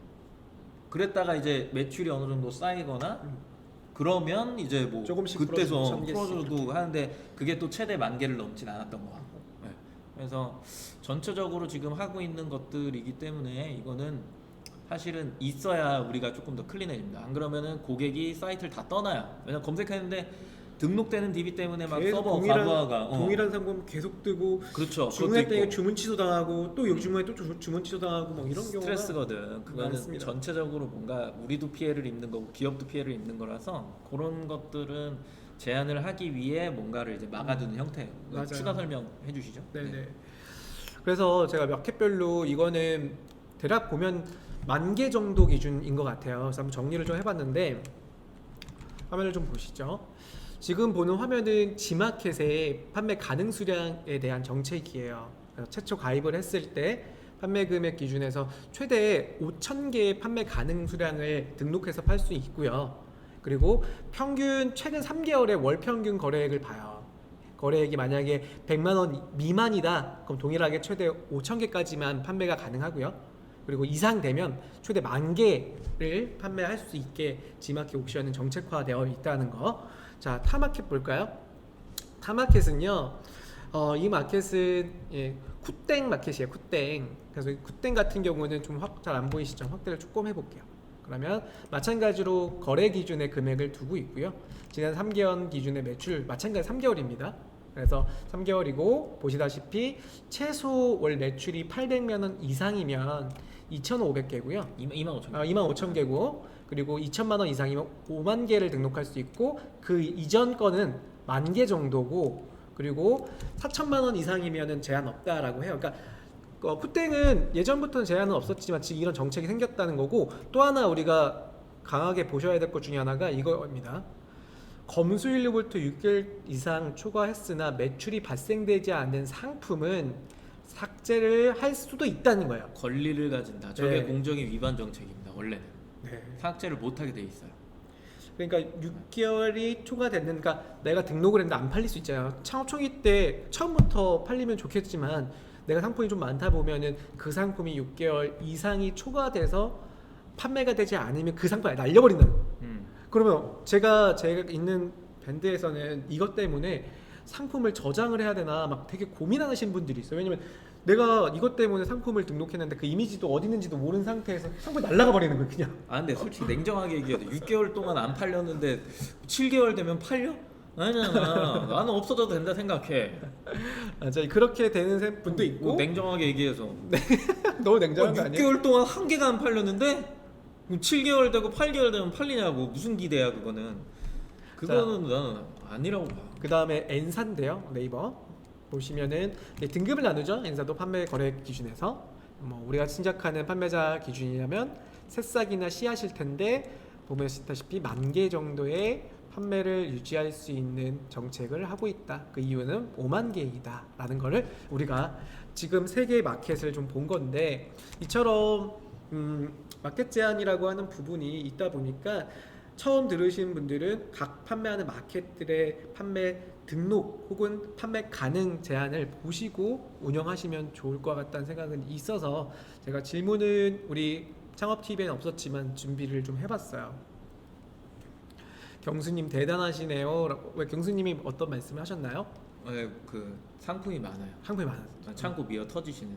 그랬다가 이제 매출이 어느 정도 쌓이거나 그러면 이제 뭐 조금씩 그때서 풀어주고 풀어주고 하는데 그게 또 최대 10,000개를 넘진 않았던 것 같고. 네. 그래서 전체적으로 지금 하고 있는 것들이기 때문에 이거는 사실은 있어야 우리가 조금 더 클린해집니다. 안 그러면은 고객이 사이트를 다 떠나요. 왜냐면 검색했는데 등록되는 DB 때문에 막 계속 서버 과부하가 동일한 상품 계속 뜨고 그렇죠. 주문할 때 그것도 있고. 주문 취소 당하고 또 주문에 또 주문 취소 당하고 뭐 이런 경우가 스트레스거든. 그거는 많습니다. 전체적으로 뭔가 우리도 피해를 입는 거고 기업도 피해를 입는 거라서 그런 것들은 제한을 하기 위해 뭔가를 이제 막아두는 형태예요. 맞아요. 추가 설명해 주시죠. 네네. 그래서 제가 마켓별로 이거는 대략 보면 10,000개 정도 기준인 것 같아요. 그래서 한번 정리를 좀 해봤는데 화면을 좀 보시죠. 지금 보는 화면은 지마켓의 판매 가능 수량에 대한 정책이에요. 그래서 최초 가입을 했을 때 판매 금액 기준에서 최대 5,000개의 판매 가능 수량을 등록해서 팔 수 있고요. 그리고 평균 최근 3개월의 월 평균 거래액을 봐요. 거래액이 만약에 100만 원 미만이다 그럼 동일하게 최대 5,000개까지만 판매가 가능하고요. 그리고 이상 되면 최대 10,000개를 판매할 수 있게 지마켓 옥션은 정책화되어 있다는 거. 자, 타마켓 볼까요? 타마켓은요, 이 마켓은 쿠땡 마켓이에요. 쿠땡. 그래서 쿠땡 같은 경우는 좀 잘 안 보이시죠? 확대를 조금 해볼게요. 그러면 마찬가지로 거래 기준의 금액을 두고 있고요. 지난 3개월 기준의 매출 마찬가지 3개월입니다. 그래서 3개월이고 보시다시피 최소 월 매출이 800만 원 이상이면 2,500개고요. 25,000개. 25,000개고 그리고 2천만 원 이상이면 5만 개를 등록할 수 있고 그 이전 거는 10,000개 정도고 그리고 4천만 원 이상이면은 제한 없다라고 해요. 그러니까 쿠땡은 예전부터는 제한은 없었지만 지금 이런 정책이 생겼다는 거고 또 하나 우리가 강하게 보셔야 될 것 중에 하나가 이거입니다. 검수일로부터 6개월 이상 초과했으나 매출이 발생되지 않는 상품은 삭제를 할 수도 있다는 거예요. 권리를 가진다. 저게 네. 공정위 위반 정책입니다. 원래는 네. 삭제를 못하게 돼 있어요. 그러니까 6개월이 초과됐는, 그러니까 내가 등록을 했는데 안 팔릴 수 있잖아요. 창업 초기 때 처음부터 팔리면 좋겠지만 내가 상품이 좀 많다 보면은 그 상품이 6개월 이상이 초과돼서 판매가 되지 않으면 그 상품을 날려버린다는 거예요. 그러면 제가 있는 밴드에서는 이것 때문에 상품을 저장을 해야 되나 막 되게 고민하시는 분들이 있어요. 왜냐면 내가 이것 때문에 상품을 등록했는데 그 이미지도 어디 있는지도 모르는 상태에서 상품이 날아가 버리는 거예요, 그냥. 아 근데 솔직히 냉정하게 얘기해도 6개월 동안 안 팔렸는데 7개월 되면 팔려? 아니잖아. 나는 없어져도 된다 생각해. 맞아, 그렇게 되는 분도 있고. 냉정하게 얘기해서 너무 냉정한 거 아니야? 6개월 동안 한 개가 안 팔렸는데 그럼 7개월 되고 8개월 되면 팔리냐고. 무슨 기대야 그거는. 그거는 나는 아니라고 봐. 그 다음에 엔사인데요. 네이버 보시면은 등급을 나누죠. 엔사도 판매 거래 기준에서 뭐 우리가 신작하는 판매자 기준이라면 새싹이나 씨앗일 텐데 보시다시피 10,000개 정도의 판매를 유지할 수 있는 정책을 하고 있다. 그 이유는 5만 개이다라는 거를 우리가 지금 세 개의 마켓을 좀 본 건데 이처럼 마켓 제한이라고 하는 부분이 있다 보니까 처음 들으신 분들은 각 판매하는 마켓들의 판매 등록 혹은 판매 가능 제한을 보시고 운영하시면 좋을 것 같다는 생각은 있어서 제가 질문은 우리 창업TV에는 없었지만 준비를 좀 해봤어요. 경수님 대단하시네요. 왜 경수님이 어떤 말씀을 하셨나요? 네, 그 상품이 많아요. 상품이 많아요. 창고 미어 터지시는.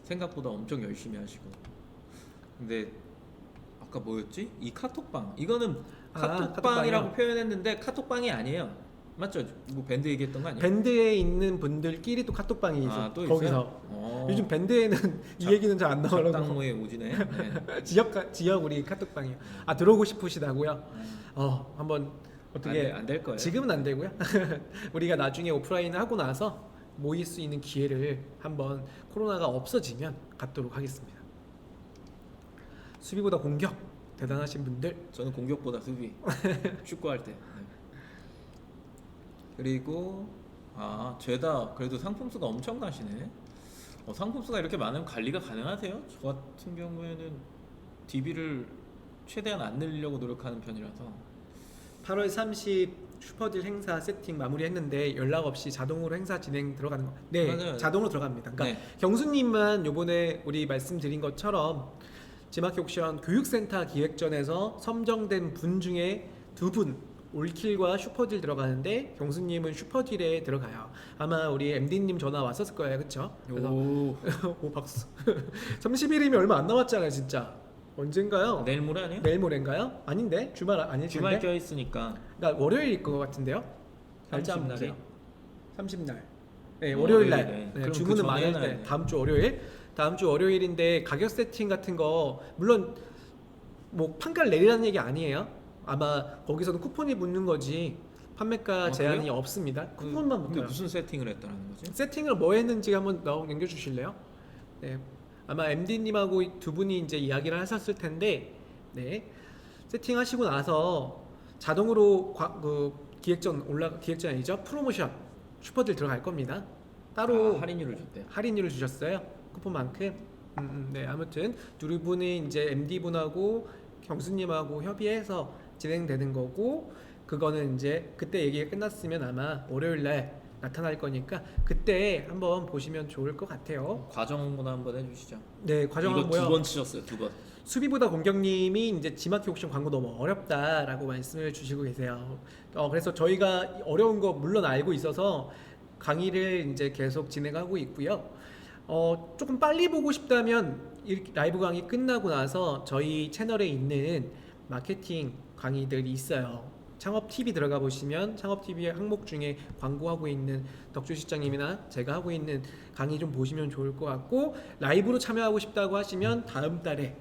생각보다 엄청 열심히 하시고. 근데 아까 뭐였지? 이 카톡방. 이거는 카톡방이라고 카톡방이요? 표현했는데 카톡방이 아니에요. 맞죠? 뭐 밴드 얘기했던 거 아니에요? 밴드에 있는 분들끼리 또 카톡방이 있어. 또 거기서. 있어요? 요즘 밴드에는 이 얘기는 잘 안 나오려고. 작당모에 오지네. 네. 지역 우리 카톡방이요. 아, 들어오고 싶으시다고요? 한번 어떻게 안 될 거예요. 지금은 안 되고요. 우리가 나중에 오프라인을 하고 나서 모일 수 있는 기회를 한번 코로나가 없어지면 갖도록 하겠습니다. 수비보다 공격 대단하신 분들. 저는 공격보다 수비. 축구할 때. 네. 그리고 죄다 그래도 상품수가 엄청 나시네. 상품수가 이렇게 많으면 관리가 가능하세요? 저 같은 경우에는 DB를 최대한 안 늘리려고 노력하는 편이라서. 8월 30 슈퍼딜 행사 세팅 마무리했는데 연락 없이 자동으로 행사 진행 들어가는 거. 네, 맞아요. 자동으로 들어갑니다. 그러니까 네. 경수님만 요번에 우리 말씀드린 것처럼 지마켓 옥션 교육센터 기획전에서 선정된 분 중에 2분 올킬과 슈퍼딜 들어가는데 경수님은 슈퍼딜에 들어가요. 아마 우리 MD님 전화 왔었을 거예요, 그렇죠? 그래서 오 박수. 30일이면 얼마 안 남았잖아요, 진짜. 언젠가요? 내일 모레 아니에요? 내일 모레인가요? 아닌데 주말 아닐 주말 텐데. 껴 있으니까. 그러니까 월요일일 것 같은데요. 날짜 한번 30날이? 보세요. 30날. 네, 월요일이네. 월요일 날. 네, 그럼 주문은 그 전에 많을 때 해놔야 돼. 다음 주 월요일. 다음 주 월요일인데 가격 세팅 같은 거 물론 뭐 판가를 내리라는 얘기 아니에요. 아마 거기서는 쿠폰이 붙는 거지 판매가 제한이 그래요? 없습니다. 쿠폰만 근데 붙어요. 무슨 세팅을 했다는 거지? 세팅을 뭐 했는지 한번 넘겨 주실래요? 네. 아마 MD님하고 두 분이 이제 이야기를 하셨을 텐데, 네, 세팅하시고 나서 자동으로 기획전 아니죠? 프로모션 슈퍼딜 들어갈 겁니다. 따로 할인율을 줬대요. 할인율을 주셨어요. 쿠폰만큼. 네, 아무튼 두 분이 이제 MD 분하고 경수님하고 협의해서 진행되는 거고, 그거는 이제 그때 얘기가 끝났으면 아마 월요일 날 나타날 거니까 그때 한번 보시면 좋을 것 같아요. 과정 홍보나 한번 해주시죠. 네, 과정은 이거 뭐요? 2번 치셨어요. 2번. 수비보다 공격님이 이제 지마켓 옵션 광고 너무 어렵다라고 말씀을 주시고 계세요. 그래서 저희가 어려운 거 물론 알고 있어서 강의를 이제 계속 진행하고 있고요. 조금 빨리 보고 싶다면 이 라이브 강의 끝나고 나서 저희 채널에 있는 마케팅 강의들이 있어요. 창업 TV 들어가 보시면 창업 TV의 항목 중에 광고하고 있는 덕주 실장님이나 제가 하고 있는 강의 좀 보시면 좋을 것 같고, 라이브로 참여하고 싶다고 하시면 다음 달에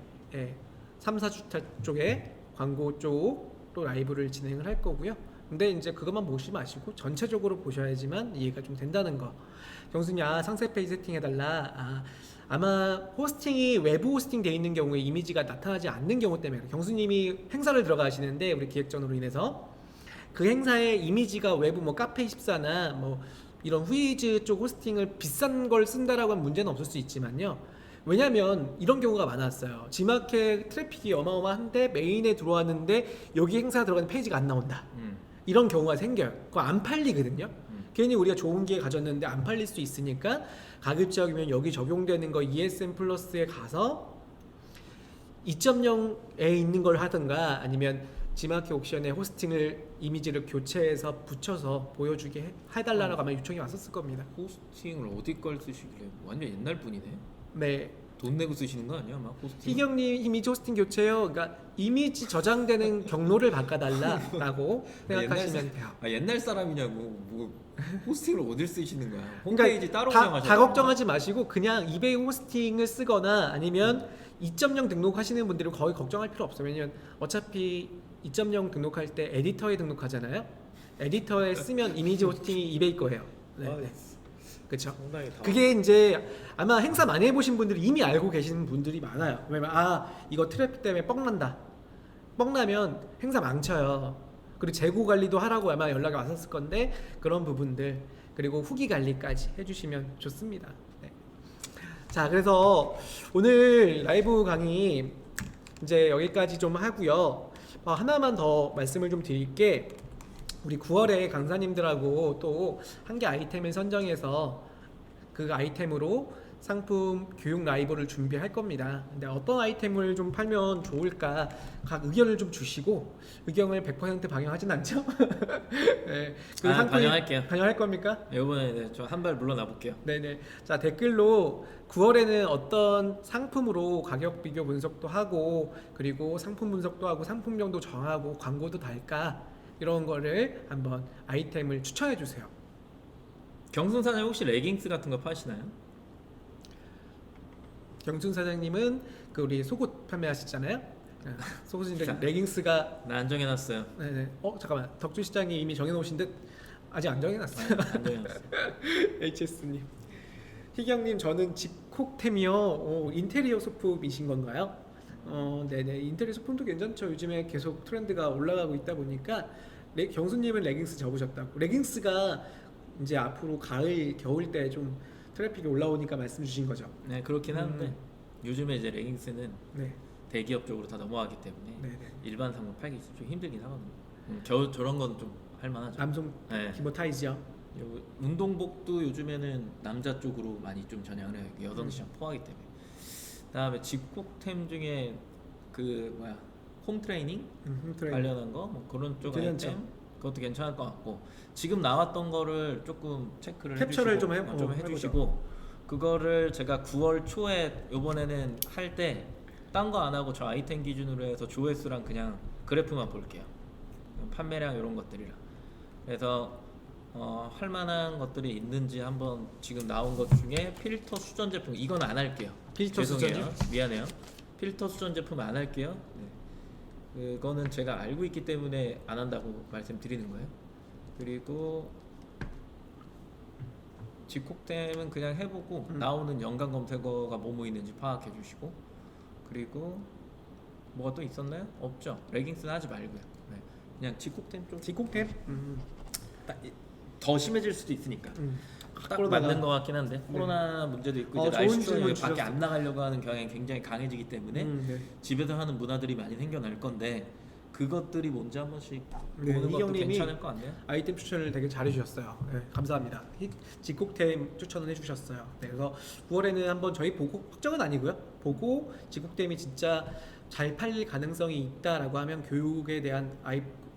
3, 4주차 쪽에 광고 쪽도 라이브를 진행을 할 거고요. 근데 이제 그것만 보시 마시고 전체적으로 보셔야지만 이해가 좀 된다는 거. 경수님, 상세 페이지 세팅해달라. 아마 호스팅이 외부 호스팅 돼 있는 경우에 이미지가 나타나지 않는 경우 때문에, 경수님이 행사를 들어가시는데 우리 기획전으로 인해서 그 행사의 이미지가 외부 뭐 카페24나 뭐 이런 후이즈 쪽 호스팅을 비싼 걸 쓴다라고 하면 문제는 없을 수 있지만요. 왜냐면 이런 경우가 많았어요. 지마켓 트래픽이 어마어마한데 메인에 들어왔는데 여기 행사 들어가는 페이지가 안 나온다. 이런 경우가 생겨요. 그거 안 팔리거든요. 괜히 우리가 좋은 기회 가졌는데 안 팔릴 수 있으니까 가급적이면 여기 적용되는 거 ESM 플러스에 가서 2.0에 있는 걸 하든가 아니면 지마켓 옵션에 호스팅을 이미지를 교체해서 붙여서 보여주게 해달라고 아마 요청이 왔었을 겁니다. 호스팅을 어디 걸 쓰시길래 완전 옛날 분이네. 네. 돈 내고 쓰시는 거 아니야? 막 호스팅. 희경님 이미지 호스팅 교체요. 그러니까 이미지 저장되는 경로를 바꿔달라라고 생각하시면 돼요. 옛날 사람이냐고. 뭐 호스팅을 어딜 쓰시는 거야? 그러니까 홈페이지 따로 다 운영하셔야 걱정하지 마시고 그냥 이베이 호스팅을 쓰거나 아니면 2.0 등록하시는 분들은 거의 걱정할 필요 없어요. 왜냐면 어차피 2.0 등록할 때 에디터에 등록하잖아요. 에디터에 쓰면 이미지 호스팅이 이베이 거예요. 네. 그렇죠. 그게 이제 아마 행사 많이 해보신 분들이 이미 알고 계시는 분들이 많아요. 왜냐면 이거 트래픽 때문에 뻥난다. 뻥나면 행사 망쳐요. 그리고 재고 관리도 하라고 아마 연락이 왔었을 건데 그런 부분들 그리고 후기 관리까지 해주시면 좋습니다. 네. 자, 그래서 오늘 라이브 강의 이제 여기까지 좀 하고요. 하나만 더 말씀을 좀 드릴게. 우리 9월에 강사님들하고 또 한 개 아이템을 선정해서 그 아이템으로 상품 교육 라이브를 준비할 겁니다. 근데 어떤 아이템을 좀 팔면 좋을까 각 의견을 좀 주시고 의견을 100% 반영하진 않죠? 네. 그 상품이 반영할게요. 반영할 겁니까? 이번에 저 한 발 물러나 볼게요. 네네. 자, 댓글로 9월에는 어떤 상품으로 가격 비교 분석도 하고 그리고 상품 분석도 하고 상품명도 정하고 광고도 달까 이런 거를 한번 아이템을 추천해 주세요. 경순 사장님 혹시 레깅스 같은 거 파시나요? 경춘 사장님은 그 우리 속옷 판매하시잖아요. 속옷인데 레깅스가 나 안 정해놨어요. 네네. 잠깐만, 덕주 시장이 이미 정해놓으신 듯 아직 안 정해놨어요. 안 정해놨어요. HS님, 희경님 저는 집콕템이요. 인테리어 소품이신 건가요? 네네. 인테리어 소품도 괜찮죠. 요즘에 계속 트렌드가 올라가고 있다 보니까 경수님은 레깅스 접으셨다고. 레깅스가 이제 앞으로 가을, 겨울 때 좀 트래픽이 올라오니까 말씀 주신 거죠. 네, 그렇긴 한데 요즘에 이제 레깅스는 네. 대기업 쪽으로 다 넘어가기 때문에 네네. 일반 상품 팔기 좀 힘들긴 하거든요. 저런 건 좀 할만하죠. 남성 네. 기모 타이즈요. 운동복도 요즘에는 남자 쪽으로 많이 좀 전향을 해요. 여성 시장 포하기 때문에. 그다음에 집콕템 중에 그 홈 트레이닝 관련한 거 뭐 그런 쪽 괜찮죠. 아이템 그것도 괜찮을 것 같고 지금 나왔던 거를 조금 체크를 캡처를 해주시고, 좀 해주시고 그거를 제가 9월 초에 이번에는 할 때 딴 거 안 하고 저 아이템 기준으로 해서 조회수랑 그냥 그래프만 볼게요. 판매량 이런 것들이랑. 그래서 할 만한 것들이 있는지 한번 지금 나온 것 중에 필터 수전 제품 이건 안 할게요. 필터 죄송해요. 수전이요? 미안해요. 필터 수전 제품 안 할게요. 그거는 제가 알고 있기 때문에 안 한다고 말씀드리는 거예요. 그리고 직콕템은 그냥 해보고 나오는 연관 검색어가 뭐뭐 있는지 파악해 주시고, 그리고 뭐가 또 있었나요? 없죠. 레깅스는 하지 말고요. 네. 그냥 직콕템 좀 직콕템? 더 심해질 수도 있으니까 딱 코로나가- 맞는 것 같긴 한데 코로나 문제도 있고 이제 좋은 날씨 질문 추워지고 밖에 주셨어요. 안 나가려고 하는 경향이 굉장히 강해지기 때문에 네. 집에서 하는 문화들이 많이 생겨날 건데 그것들이 뭔지 한 번씩 네, 보는 것도 이경님이 괜찮을 것 같네요. 아이템 추천을 되게 잘해주셨어요. 네, 감사합니다. 직콕템 추천을 해주셨어요. 네, 그래서 9월에는 한번 저희 보고, 확정은 아니고요, 보고 직콕템이 진짜 잘 팔릴 가능성이 있다라고 하면 교육에 대한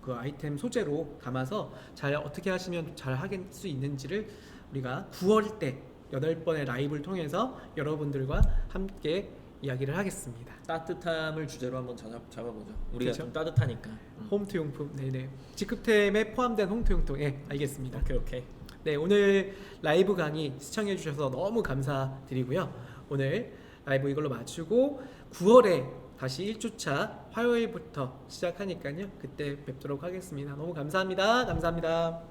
그 아이템 소재로 담아서 잘 어떻게 하시면 잘 하실 수 있는지를 우리가 9월 때 8번의 라이브를 통해서 여러분들과 함께 이야기를 하겠습니다. 따뜻함을 주제로 한번 잡아보죠. 우리가 그렇죠? 좀 따뜻하니까. 홈트용품, 네네. 직급템에 포함된 홈트용품, 예, 알겠습니다. 오케이. 네, 오늘 라이브 강의 시청해 주셔서 너무 감사드리고요. 오늘 라이브 이걸로 마치고 9월에 다시 1주차 화요일부터 시작하니까요. 그때 뵙도록 하겠습니다. 너무 감사합니다. 감사합니다.